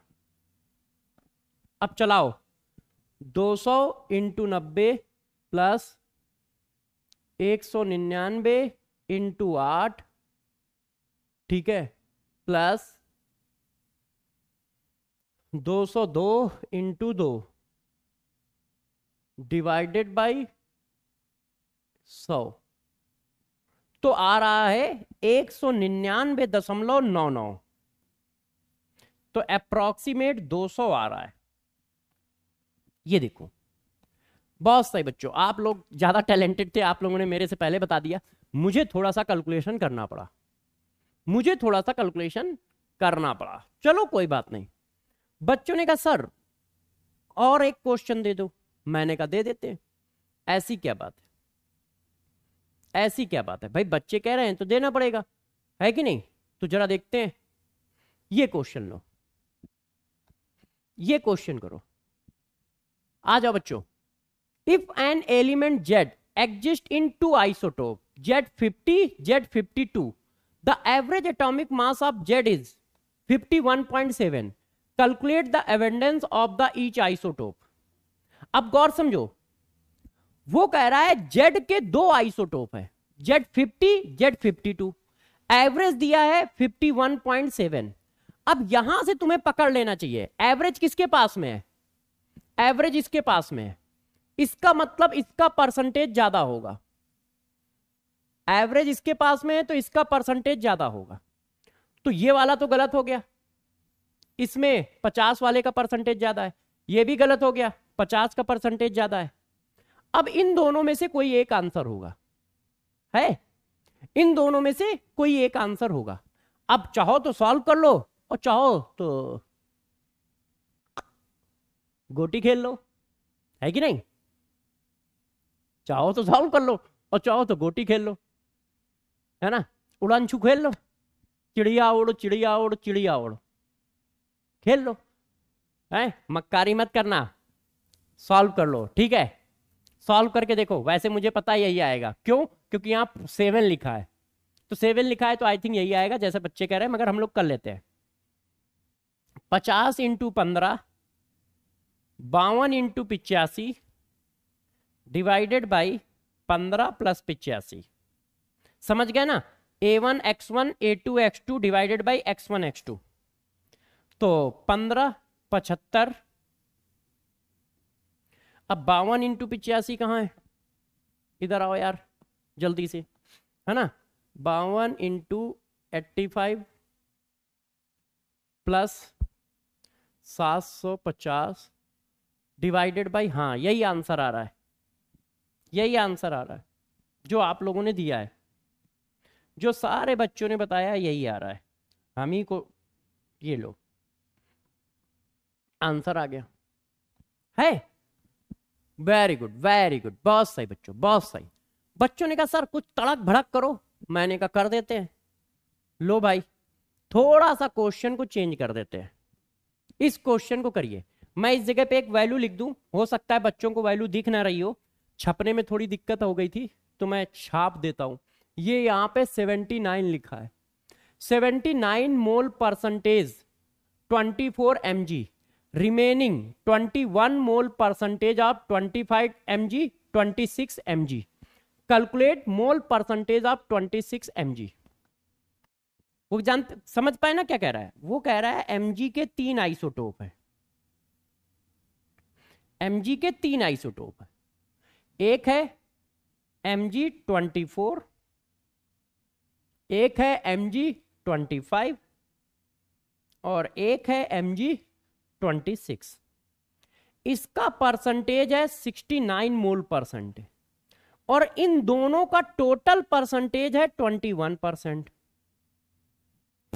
अब चलाओ 200 इंटू 90 प्लस 199 इंटू 8, ठीक है, प्लस 202 इंटू 2 डिवाइडेड बाई 100, तो आ रहा है 199.99, तो अप्रोक्सीमेट 200 आ रहा है। ये देखो, बहुत सही बच्चों, आप लोग ज्यादा टैलेंटेड थे, आप लोगों ने मेरे से पहले बता दिया। मुझे थोड़ा सा कैलकुलेशन करना पड़ा, चलो कोई बात नहीं। बच्चों ने कहा सर और एक क्वेश्चन दे दो, मैंने कहा दे देते हैं। ऐसी क्या बात है भाई, बच्चे कह रहे हैं तो देना पड़ेगा, है कि नहीं? तो जरा देखते हैं, ये क्वेश्चन लो, ये क्वेश्चन करो। आ जाओ बच्चों। If an element Z exist in 2 isotope Z50, Z52, the average atomic mass of Z is 51.7, calculate the abundance of the each isotope. अब गौर समझो, वो कह रहा है Z के 2 आइसोटोप है, Z50, Z52, एवरेज दिया है 51.7। अब यहां से तुम्हें पकड़ लेना चाहिए एवरेज किसके पास में है, एवरेज इसके पास में है, इसका मतलब इसका परसेंटेज ज्यादा होगा। एवरेज इसके पास में है तो इसका परसेंटेज ज्यादा होगा। तो ये वाला तो गलत हो गया, इसमें 50 वाले का परसेंटेज ज्यादा है, ये भी गलत हो गया, 50 का परसेंटेज ज्यादा है। अब इन दोनों में से कोई एक आंसर होगा, है, इन दोनों में से कोई एक आंसर होगा। अब चाहो तो सॉल्व कर लो और चाहो तो गोटी खेल लो, है कि नहीं? चाहो तो सॉल्व कर लो और चाहो तो गोटी खेल लो, है ना, उड़ानछू खेल लो, चिड़िया उड़ चिड़िया उड़ चिड़िया उड़, खेल लो, है, मक्कारी मत करना, सॉल्व कर लो, ठीक है? सॉल्व करके देखो, वैसे मुझे पता यही आएगा। क्यों? क्योंकि यहाँ 7 लिखा है, तो 7 लिखा है तो आई थिंक यही आएगा जैसे बच्चे कह रहे हैं, मगर हम लोग कर लेते हैं। 50 into 15, 52 into 85 divided by 15 plus 85। समझ गए ना? A1 x1 A2 x2 divided by x1 x2। तो 15 75। अब 52 इंटू 85 कहाँ है? इधर आओ यार जल्दी से, है ना? 52 इंटू 85 प्लस 750 डिवाइडेड बाई, हाँ यही आंसर आ रहा है, यही आंसर आ रहा है जो आप लोगों ने दिया है, जो सारे बच्चों ने बताया यही आ रहा है। हम ही को, ये लो आंसर आ गया है। वेरी गुड वेरी गुड, बहुत सही बच्चों, बहुत सही। बच्चों ने कहा सर कुछ तड़क भड़क करो, मैंने कहा कर देते हैं। लो भाई थोड़ा सा क्वेश्चन को चेंज कर देते हैं। इस क्वेश्चन को करिए, मैं इस जगह पे एक वैल्यू लिख दूं, हो सकता है बच्चों को वैल्यू दिख ना रही हो, छपने में थोड़ी दिक्कत हो गई थी तो मैं छाप देता हूं। ये यहां पे 79 लिखा है। 79 mole percentage 24 mg, remaining 21 mole percentage of 25 mg 26 mg। Calculate mole percentage of 26 mg। वो जानते, समझ पाए ना क्या कह रहा है? वो कह रहा है mg के 3 आइसोटोप है, mg के 3 आइसोटोप है। एक है mg24, एक है mg25 और एक है mg26। इसका परसेंटेज है 69 मोल परसेंट और इन दोनों का टोटल परसेंटेज है 21%।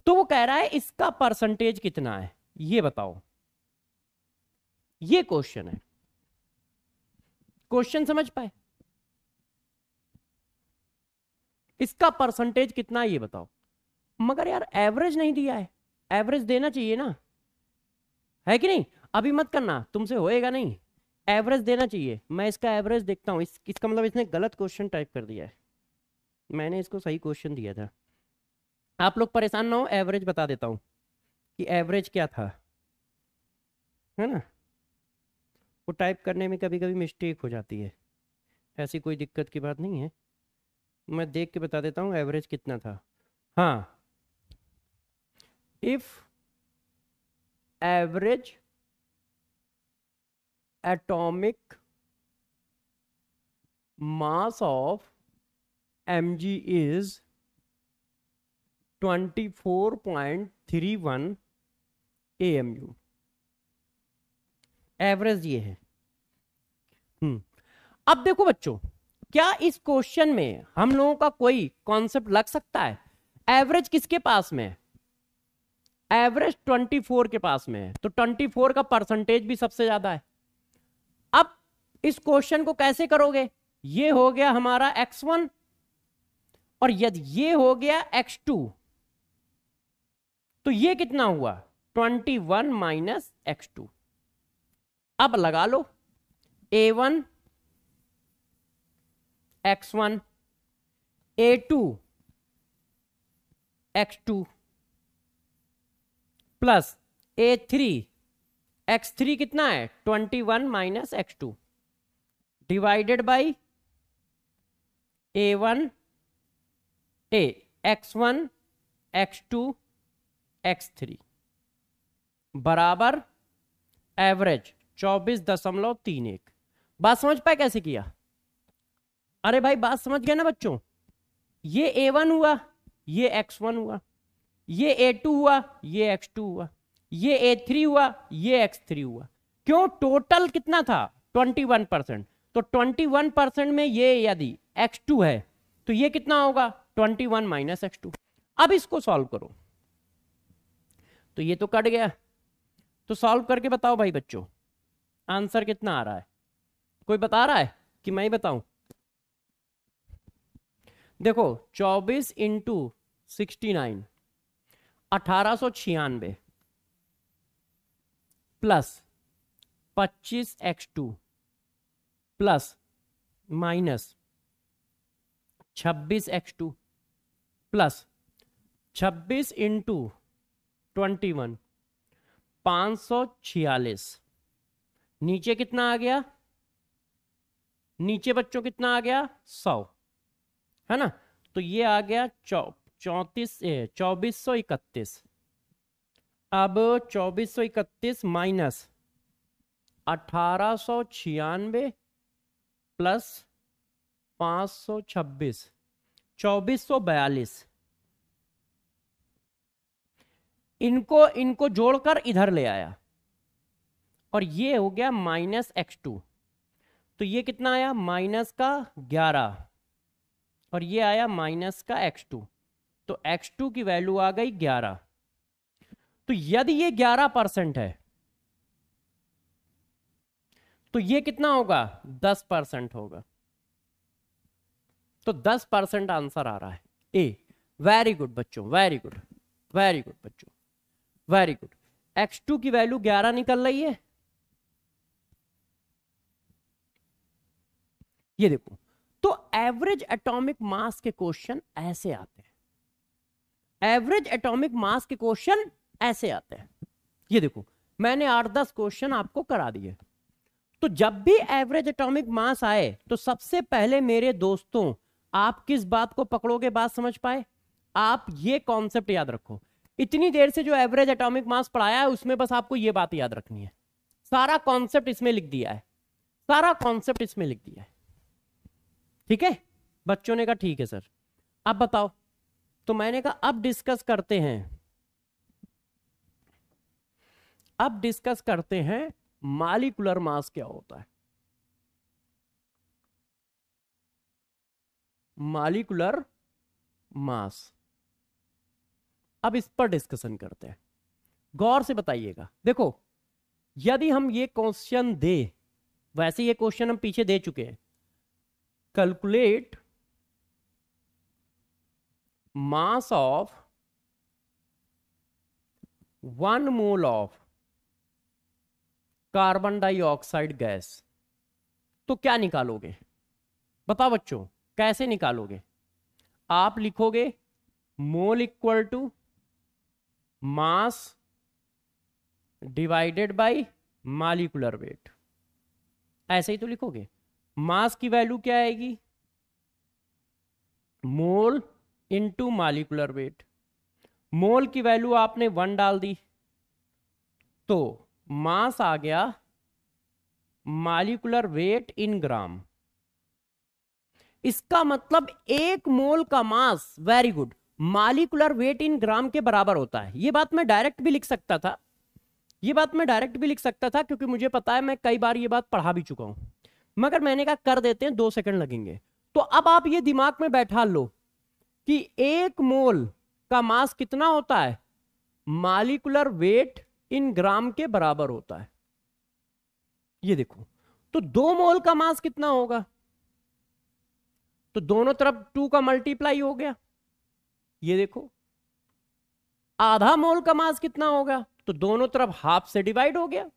तो वो कह रहा है इसका परसेंटेज कितना है ये बताओ। ये क्वेश्चन है, क्वेश्चन समझ पाए? इसका परसेंटेज कितना है ये बताओ। मगर यार एवरेज नहीं दिया है, एवरेज देना चाहिए ना, है कि नहीं? अभी मत करना, तुमसे होएगा नहीं, एवरेज देना चाहिए। मैं इसका एवरेज देखता हूं। इसका मतलब इसने गलत क्वेश्चन टाइप कर दिया है, मैंने इसको सही क्वेश्चन दिया था। आप लोग परेशान ना हो, एवरेज बता देता हूं कि एवरेज क्या था, है ना? वो टाइप करने में कभी कभी मिस्टेक हो जाती है, ऐसी कोई दिक्कत की बात नहीं है। मैं देख के बता देता हूँ एवरेज कितना था। हाँ, if average atomic mass of mg is 24.31 AMU। Average ये है। अब देखो बच्चों, क्या इस क्वेश्चन में हम लोगों का कोई कॉन्सेप्ट लग सकता है? एवरेज किसके पास में है? एवरेज 24 के पास में है, तो 24 का परसेंटेज भी सबसे ज्यादा है। अब इस क्वेश्चन को कैसे करोगे? ये हो गया हमारा x1 और यदि ये हो गया x2, तो ये कितना हुआ? 21 माइनस x2। अब लगा लो a1 x1 a2 x2 plus a3 x3 कितना है? 21 minus x2 divided by a1 a x1 x2 x3 बराबर एवरेज 24.31। बात समझ पाए कैसे किया? अरे भाई बात समझ गए ना बच्चों? ये a1 हुआ, ये x1 हुआ, ये a2 हुआ, ये x2 हुआ, ये a3 हुआ, ये x3 हुआ। क्यों? टोटल कितना था? 21%। तो 21% में ये यदि x2 है तो ये कितना होगा? 21 माइनस x2। अब इसको सॉल्व करो, तो ये तो कट गया। तो सॉल्व करके बताओ भाई बच्चों, आंसर कितना आ रहा है? कोई बता रहा है कि मैं ही बताऊं? देखो 24 into 69 1896 plus 25x2 plus minus 26x2 plus 26 into 21 546। नीचे कितना आ गया? नीचे बच्चों कितना आ गया? 100, है ना? तो ये आ गया 2431। अब 2431 माइनस 1896 प्लस 526 2442। इनको जोड़कर इधर ले आया और ये हो गया -x2। तो ये कितना आया? -11 और ये आया -x2। तो x2 की वैल्यू आ गई 11। तो यदि ये 11% है तो ये कितना होगा? 10% होगा। तो 10% आंसर आ रहा है ए। वेरी गुड बच्चों, वेरी गुड, वेरी गुड बच्चों, वेरी गुड। x2 की वैल्यू 11 निकल रही है। ये देखो, तो एवरेज एटॉमिक मास के क्वेश्चन ऐसे आते हैं। एवरेज एटॉमिक मास के क्वेश्चन ऐसे आते हैं। ये देखो, मैंने 8-10 क्वेश्चन आपको करा दिए। तो जब भी एवरेज एटॉमिक मास आए तो सबसे पहले मेरे दोस्तों आप किस बात को पकड़ोगे? बात समझ पाए? आप ये कॉन्सेप्ट याद रखो। इतनी देर से जो एवरेज एटॉमिक मास पढ़ाया है उसमें बस आपको ये बात याद रखनी है। सारा कॉन्सेप्ट इसमें लिख दिया है, सारा कॉन्सेप्ट इसमें लिख दिया है। ठीक है? बच्चों ने कहा ठीक है सर। अब बताओ। तो मैंने कहा अब डिस्कस करते हैं, अब डिस्कस करते हैं मॉलिक्यूलर मास क्या होता है। मॉलिक्यूलर मास, अब इस पर डिस्कशन करते हैं। गौर से बताइएगा। देखो, यदि हम ये क्वेश्चन दे, वैसे ये क्वेश्चन हम पीछे दे चुके हैं, calculate mass of 1 mole of carbon dioxide gas, तो क्या निकालोगे? बताओ बच्चों, कैसे निकालोगे? आप लिखोगे mole equal to mass divided by molecular weight. ऐसे ही तो लिखोगे। मास की वैल्यू क्या आएगी? Mole into molecular weight. Mole की वैल्यू आपने 1 डाल दी तो मास आ गया मॉलिक्यूलर वेट इन ग्राम। इसका मतलब 1 मोल का मास, वेरी गुड, मॉलिक्यूलर वेट इन ग्राम के बराबर होता है। ये बात मैं डायरेक्ट भी लिख सकता था, ये बात मैं डायरेक्ट भी लिख सकता था, क्योंकि मुझे पता है मैं कई बार ये बात पढ़ा भी चुका हूं। मगर मैंने कहा कर देते हैं, 2 सेकंड लगेंगे। तो अब आप ये दिमाग में बैठा लो कि 1 मोल का मास कितना होता है? मॉलिक्यूलर वेट इन ग्राम के बराबर होता है। ये देखो, तो 2 मोल का मास कितना होगा? तो दोनों तरफ 2 का मल्टीप्लाई हो गया। ये देखो, आधा मोल का मास कितना होगा? तो दोनों तरफ हाफ से डिवाइड हो गया।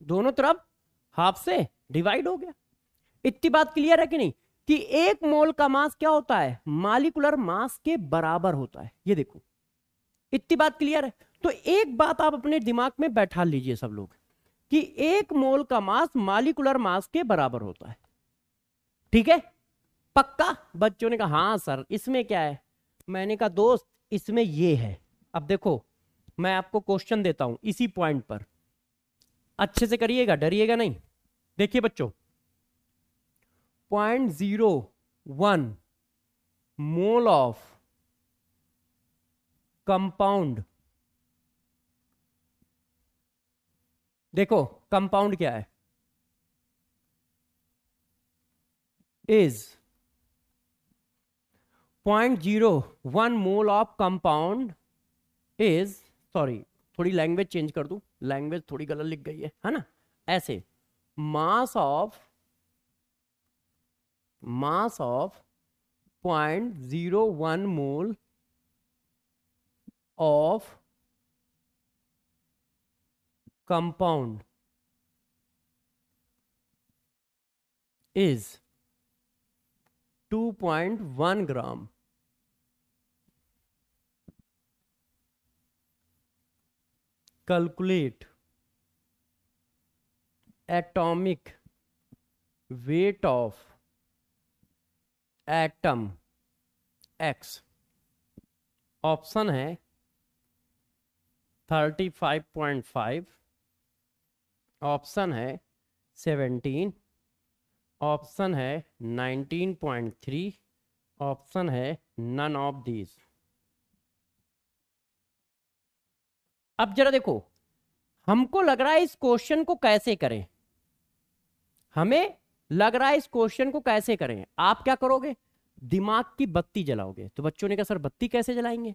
दोनों तरफ हाफ से डिवाइड हो गया। इतनी बात क्लियर है कि नहीं? कि 1 मोल का मास क्या होता है? मॉलिक्यूलर मास के बराबर होता है। ये देखो, इतनी बात क्लियर है। तो एक बात आप अपने दिमाग में बैठा लीजिए सब लोग, कि 1 मोल का मास मॉलिक्यूलर मास के बराबर होता है। ठीक है? पक्का? बच्चों ने कहा हाँ सर, इसमें क्या है? मैंने कहा दोस्त, इसमें ये है। अब देखो, मैं आपको क्वेश्चन देता हूं इसी पॉइंट पर, अच्छे से करिएगा, डरिएगा नहीं। देखिए बच्चों, 0.01 मोल ऑफ कंपाउंड, देखो कंपाउंड क्या है, is 0.01 mole of compound is, sorry थोड़ी लैंग्वेज चेंज कर दूं, लैंग्वेज थोड़ी गलत लिख गई है ना? ऐसे, mass of 0.01 mole of compound is 2.1 gram. Calculate atomic weight of atom x. Option है 35.5, ऑप्शन है 17, ऑप्शन है 19.3, ऑप्शन है नन ऑफ दीज। अब जरा देखो, हमको लग रहा है इस क्वेश्चन को कैसे करें, हमें लग रहा है इस क्वेश्चन को कैसे करें। आप क्या करोगे, दिमाग की बत्ती जलाओगे। तो बच्चों ने कहा सर बत्ती कैसे जलाएंगे।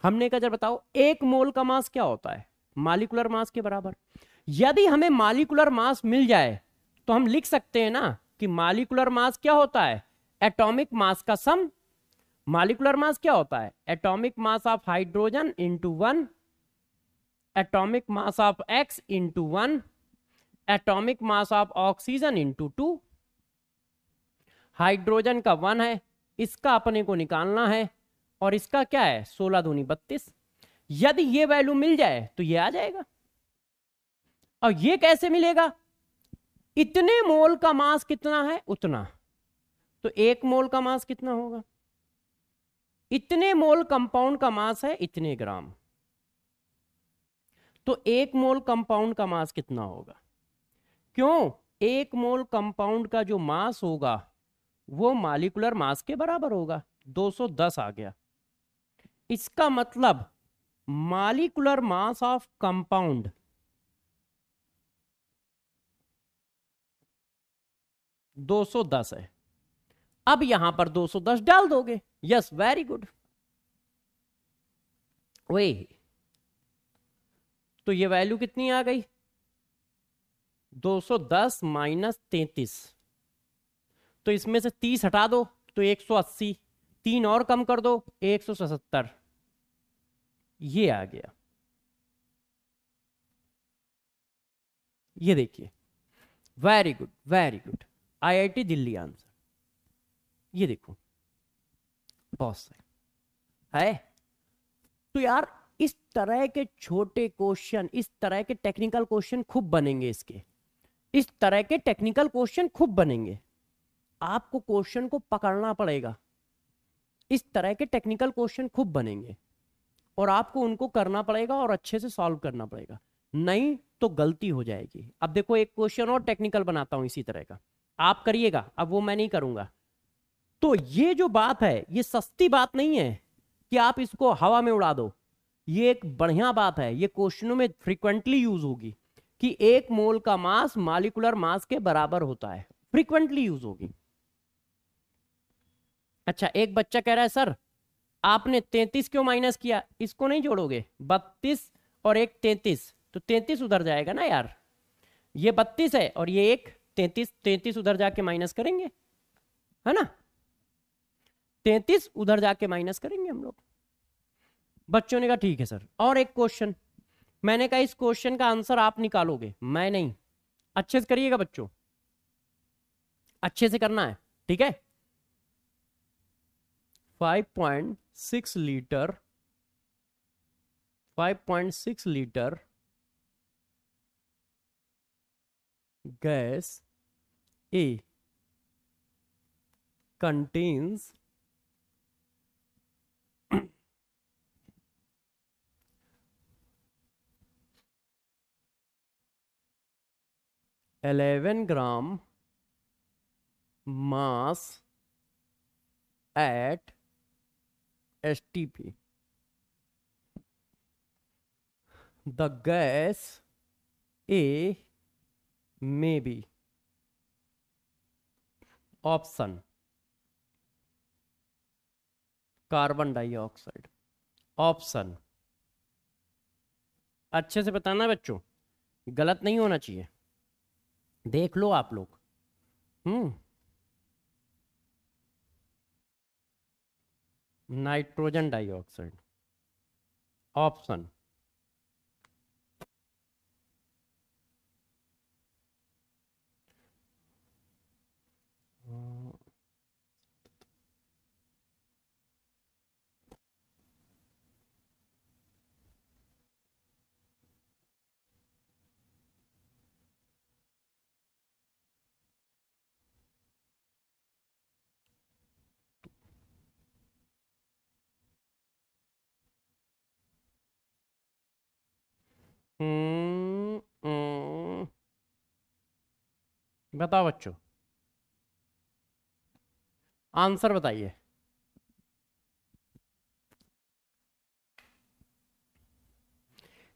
हमने कहा जरा बताओ, एक मोल का मास क्या होता है, मॉलिक्यूलर मास के बराबर। यदि हमें मॉलिक्यूलर मास मिल जाए तो हम लिख सकते हैं ना कि मॉलिक्यूलर मास क्या होता है, एटॉमिक मास का सम। मॉलिक्यूलर मास क्या होता है, atomic mass of hydrogen into 1, atomic mass of x into 1, atomic mass of oxygen into 2। Hydrogen का 1 है, इसका अपने को निकालना है, और इसका क्या है 16 दूनी 32। यदि ये वैल्यू मिल जाए तो ये आ जाएगा। और ये कैसे मिलेगा, इतने मोल का मास कितना है उतना, तो एक मोल का मास कितना होगा, इतने मोल कंपाउंड का मास है इतने ग्राम, तो एक मोल कंपाउंड का मास कितना होगा। क्यों, एक मोल कंपाउंड का जो मास होगा वो मॉलिक्यूलर मास के बराबर होगा, 210 आ गया। इसका मतलब मॉलिक्यूलर मास ऑफ कंपाउंड 210 है। अब यहां पर 210 डाल दोगे, यस वेरी गुड। वही, तो ये वैल्यू कितनी आ गई, 210 माइनस 33, तो इसमें से 30 हटा दो तो 180, 3 और कम कर दो 177, ये आ गया। ये देखिए, very good very good, IIT Delhi answer. ये देखो बहुत सही है। तो यार इस तरह के छोटे क्वेश्चन, इस तरह के टेक्निकल क्वेश्चन खूब बनेंगे, इसके इस तरह के टेक्निकल क्वेश्चन खूब बनेंगे। आपको क्वेश्चन को पकड़ना पड़ेगा, इस तरह के टेक्निकल क्वेश्चन खूब बनेंगे और आपको उनको करना पड़ेगा और अच्छे से सॉल्व करना पड़ेगा, नहीं तो गलती हो जाएगी। अब देखो एक क्वेश्चन और टेक्निकल बनाता हूं इसी तरह का, आप करिएगा, अब वो मैं नहीं करूंगा। तो ये जो बात है ये सस्ती बात नहीं है कि आप इसको हवा में उड़ा दो, ये एक बढ़िया बात है, ये क्वेश्चनों में फ्रीक्वेंटली यूज होगी कि एक मोल का मास मॉलिक्यूलर मास के बराबर होता है, फ्रीक्वेंटली यूज होगी। अच्छा, एक बच्चा कह रहा है सर आपने 33 क्यों माइनस किया, इसको नहीं जोड़ोगे, 32 और एक 33, तो 33 उधर जाएगा ना यार, ये 32 है और ये एक 33, 33 उधर जाके माइनस करेंगे, है ना, 33 उधर जाके माइनस करेंगे हम लोग। बच्चों ने कहा ठीक है सर। और एक क्वेश्चन, मैंने कहा इस क्वेश्चन का आंसर आप निकालोगे, मैं नहीं, अच्छे से करिएगा बच्चों, अच्छे से करना है, ठीक है। 5.6 litre 5.6 litre gas A contains 11 gram mass at STP. The gas A may be option carbon dioxide, option, अच्छे से बताना बच्चों, गलत नहीं होना चाहिए, देख लो आप लोग। नाइट्रोजन डाइऑक्साइड, ऑप्शन, बताओ बच्चों, आंसर बताइए।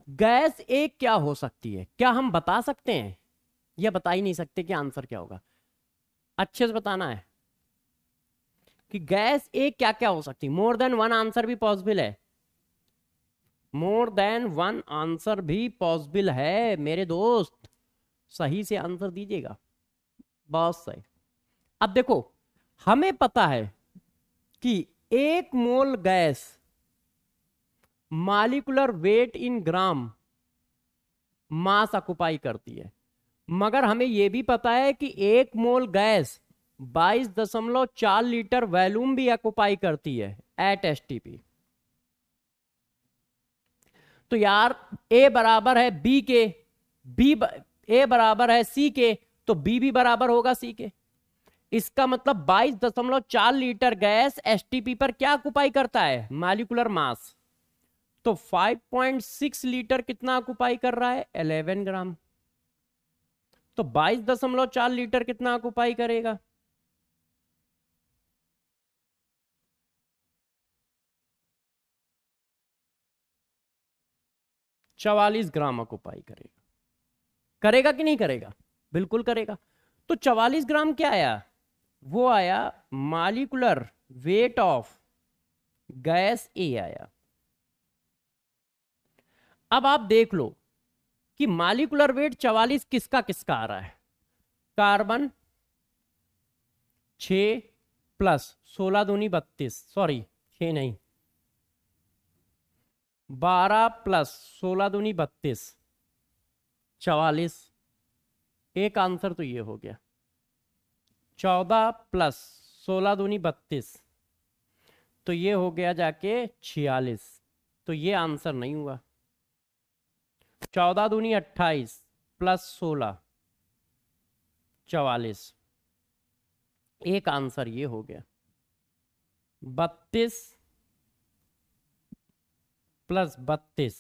गैस एक क्या हो सकती है, क्या हम बता सकते हैं या बता ही नहीं सकते कि आंसर क्या होगा? अच्छे से बताना है कि गैस एक क्या क्या हो सकती है। मोर देन वन आंसर भी पॉसिबल है, मोर देन वन आंसर भी पॉसिबल है मेरे दोस्त, सही से आंसर दीजिएगा। बहुत सही। अब देखो, हमें पता है कि एक मोल गैस मॉलिक्यूलर वेट इन ग्राम मास ऑक्युपाई करती है, मगर हमें यह भी पता है कि एक मोल गैस 22.4 लीटर वॉल्यूम भी ऑक्युपाई करती है एट एसटीपी। तो यार ए बराबर है बी के, ए बराबर है सी के, तो बी भी बराबर होगा सी के। इसका मतलब 22.4 लीटर गैस एसटीपी पर क्या ऑक्युपाई करता है, मॉलिक्यूलर मास। तो 5.6 लीटर कितना ऑक्युपाई कर रहा है, 11 ग्राम। तो 22.4 लीटर कितना ऑक्युपाई करेगा, 44 ग्राम ऑक्युपाई करेगा। करेगा कि नहीं करेगा, बिल्कुल करेगा। तो 44 ग्राम क्या आया, वो आया मॉलिक्यूलर वेट ऑफ गैस ए आया। अब आप देख लो कि मॉलिक्यूलर वेट 44 किसका किसका आ रहा है, कार्बन 6 प्लस 16 दूनी 32, सॉरी 6 नहीं 12 प्लस 16 दूनी 32, 44। एक आंसर तो ये हो गया। 14 प्लस 16 दूनी 32, तो ये हो गया जाके 46, तो ये आंसर नहीं हुआ। 14 दूनी 28 प्लस 16 44, एक आंसर ये हो गया। 32 प्लस 32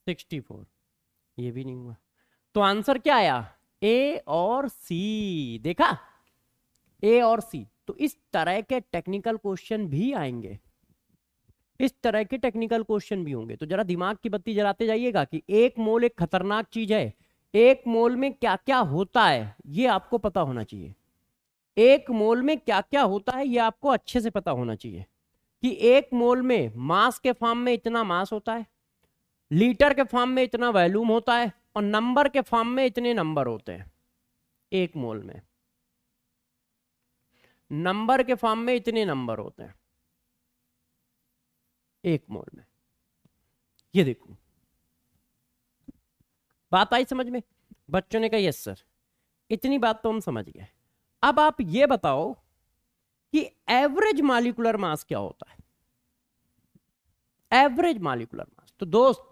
64, ये भी नहीं हुआ। तो आंसर क्या आया, ए और सी। देखा, ए और सी। तो इस तरह के टेक्निकल क्वेश्चन भी आएंगे, इस तरह के टेक्निकल क्वेश्चन भी होंगे। तो जरा दिमाग की बत्ती जलाते जाइएगा कि एक मोल एक खतरनाक चीज है, एक मोल में क्या क्या होता है ये आपको पता होना चाहिए। एक मोल में क्या क्या होता है ये आपको अच्छे से पता होना चाहिए कि एक मोल में मास के फॉर्म में इतना मास होता है, लीटर के फॉर्म में इतना वॉल्यूम होता है, और नंबर के फॉर्म में इतने नंबर होते हैं। एक मोल में नंबर के फॉर्म में इतने नंबर होते हैं एक मोल में। ये देखो, बात आई समझ में? बच्चों ने कहा यस सर, इतनी बात तो हम समझ गए। अब आप ये बताओ कि एवरेज मॉलिक्यूलर मास क्या होता है, एवरेज मॉलिक्यूलर मास। तो दोस्त,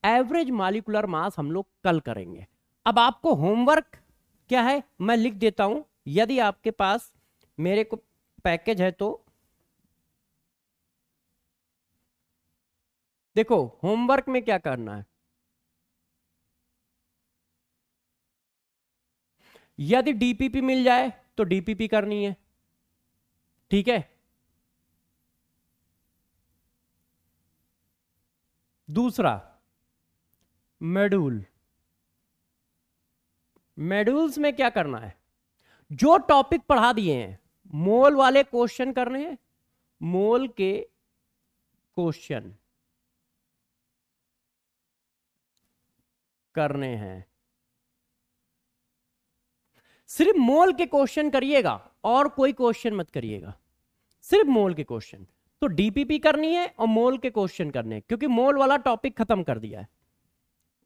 एवरेज मॉलिक्यूलर मास हम लोग कल करेंगे। अब आपको होमवर्क क्या है मैं लिख देता हूं, यदि आपके पास मेरे को पैकेज है तो देखो होमवर्क में क्या करना है। यदि डीपीपी मिल जाए तो डीपीपी करनी है, ठीक है। दूसरा मॉड्यूल, मॉड्यूल्स में क्या करना है, जो टॉपिक पढ़ा दिए हैं मोल वाले क्वेश्चन करने हैं, मोल के क्वेश्चन करने हैं। सिर्फ मोल के क्वेश्चन करिएगा और कोई क्वेश्चन मत करिएगा, सिर्फ मोल के क्वेश्चन। तो डीपीपी करनी है और मोल के क्वेश्चन करने हैं, क्योंकि मोल वाला टॉपिक खत्म कर दिया है,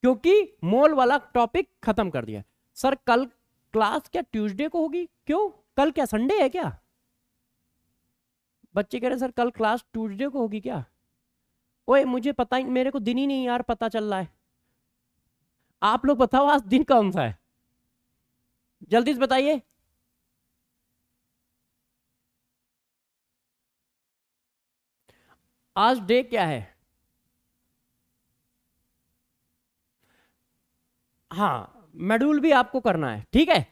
क्योंकि मोल वाला टॉपिक खत्म कर दिया है। सर कल क्लास क्या ट्यूसडे को होगी, क्यों, कल क्या संडे है क्या? बच्चे कह रहे सर कल क्लास ट्यूसडे को होगी क्या? ओए मुझे पता ही, मेरे को दिन ही नहीं यार पता चल रहा है। आप लोग बताओ आज दिन कौन सा है, जल्दी से बताइए। आज डे क्या है? हाँ, मॉड्यूल भी आपको करना है, ठीक है।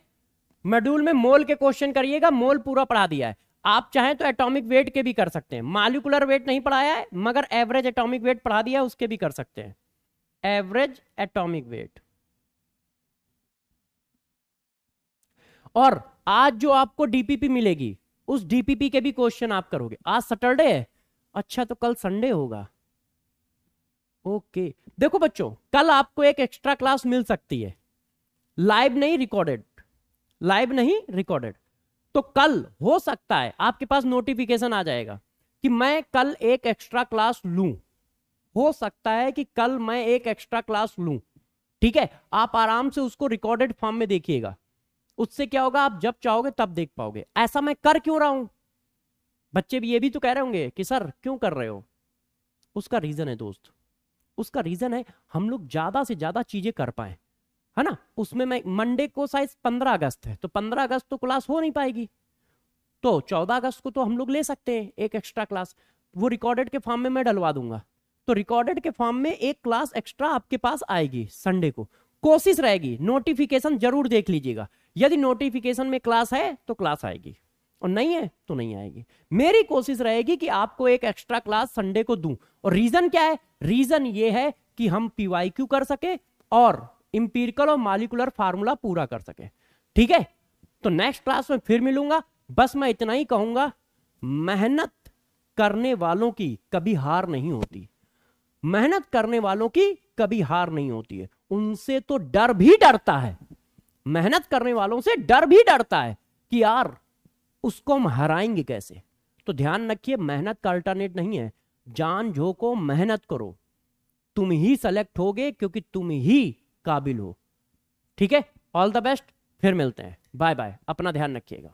मॉड्यूल में मोल के क्वेश्चन करिएगा, मोल पूरा पढ़ा दिया है। आप चाहें तो एटॉमिक वेट के भी कर सकते हैं, मॉलिक्यूलर वेट नहीं पढ़ाया है मगर एवरेज एटॉमिक वेट पढ़ा दिया है, उसके भी कर सकते हैं, एवरेज एटॉमिक वेट। और आज जो आपको डीपीपी मिलेगी उस डीपीपी के भी क्वेश्चन आप करोगे। आज सैटरडे है, अच्छा तो कल संडे होगा। ओके देखो बच्चों, कल आपको एक एक्स्ट्रा क्लास मिल सकती है, लाइव नहीं रिकॉर्डेड, लाइव नहीं रिकॉर्डेड। तो कल हो सकता है आपके पास नोटिफिकेशन आ जाएगा कि मैं कल एक एक्स्ट्रा क्लास लूं, हो सकता है कि कल मैं एक एक्स्ट्रा क्लास लूं, ठीक है। आप आराम से उसको रिकॉर्डेड फॉर्म में देखिएगा, उससे क्या होगा, आप जब चाहोगे तब देख पाओगे। ऐसा मैं कर क्यों रहा हूं, बच्चे भी ये भी तो कह रहे होंगे कि सर क्यों कर रहे हो। उसका रीजन है दोस्त, उसका रीजन है हम लोग ज्यादा से ज्यादा चीजें कर पाए, है ना। उसमें मैं मंडे को शायद 15 अगस्त है, तो 15 अगस्त तो क्लास हो नहीं पाएगी, तो 14 अगस्त को तो हम लोग ले सकते हैं एक एक्स्ट्रा क्लास, वो रिकॉर्डेड के फॉर्म में मैं डलवा दूंगा। तो रिकॉर्डेड के फॉर्म में एक क्लास एक्स्ट्रा आपके पास आएगी संडे को, कोशिश रहेगी, नोटिफिकेशन जरूर देख लीजिएगा। यदि नोटिफिकेशन में क्लास है तो क्लास आएगी, और नहीं है तो नहीं आएगी। मेरी कोशिश रहेगी कि आपको एक एक्स्ट्रा क्लास संडे को दूं। और रीजन क्या है, रीजन ये है कि हम पीवाईक्यू कर सके और इंपीरिकल और मॉलिक्यूलर फार्मूला पूरा कर सके, ठीक है। तो नेक्स्ट क्लास में फिर मिलूंगा। बस मैं इतना ही कहूंगा, मेहनत करने वालों की कभी हार नहीं होती, मेहनत करने वालों की कभी हार नहीं होती है। उनसे तो डर भी डरता है, मेहनत करने वालों से डर भी डरता है कि यार उसको हम हराएंगे कैसे। तो ध्यान रखिए, मेहनत का अल्टरनेट नहीं है, जान झोंको, मेहनत करो, तुम ही सेलेक्ट होगे क्योंकि तुम ही काबिल हो, ठीक है। ऑल द बेस्ट, फिर मिलते हैं, बाय बाय, अपना ध्यान रखिएगा।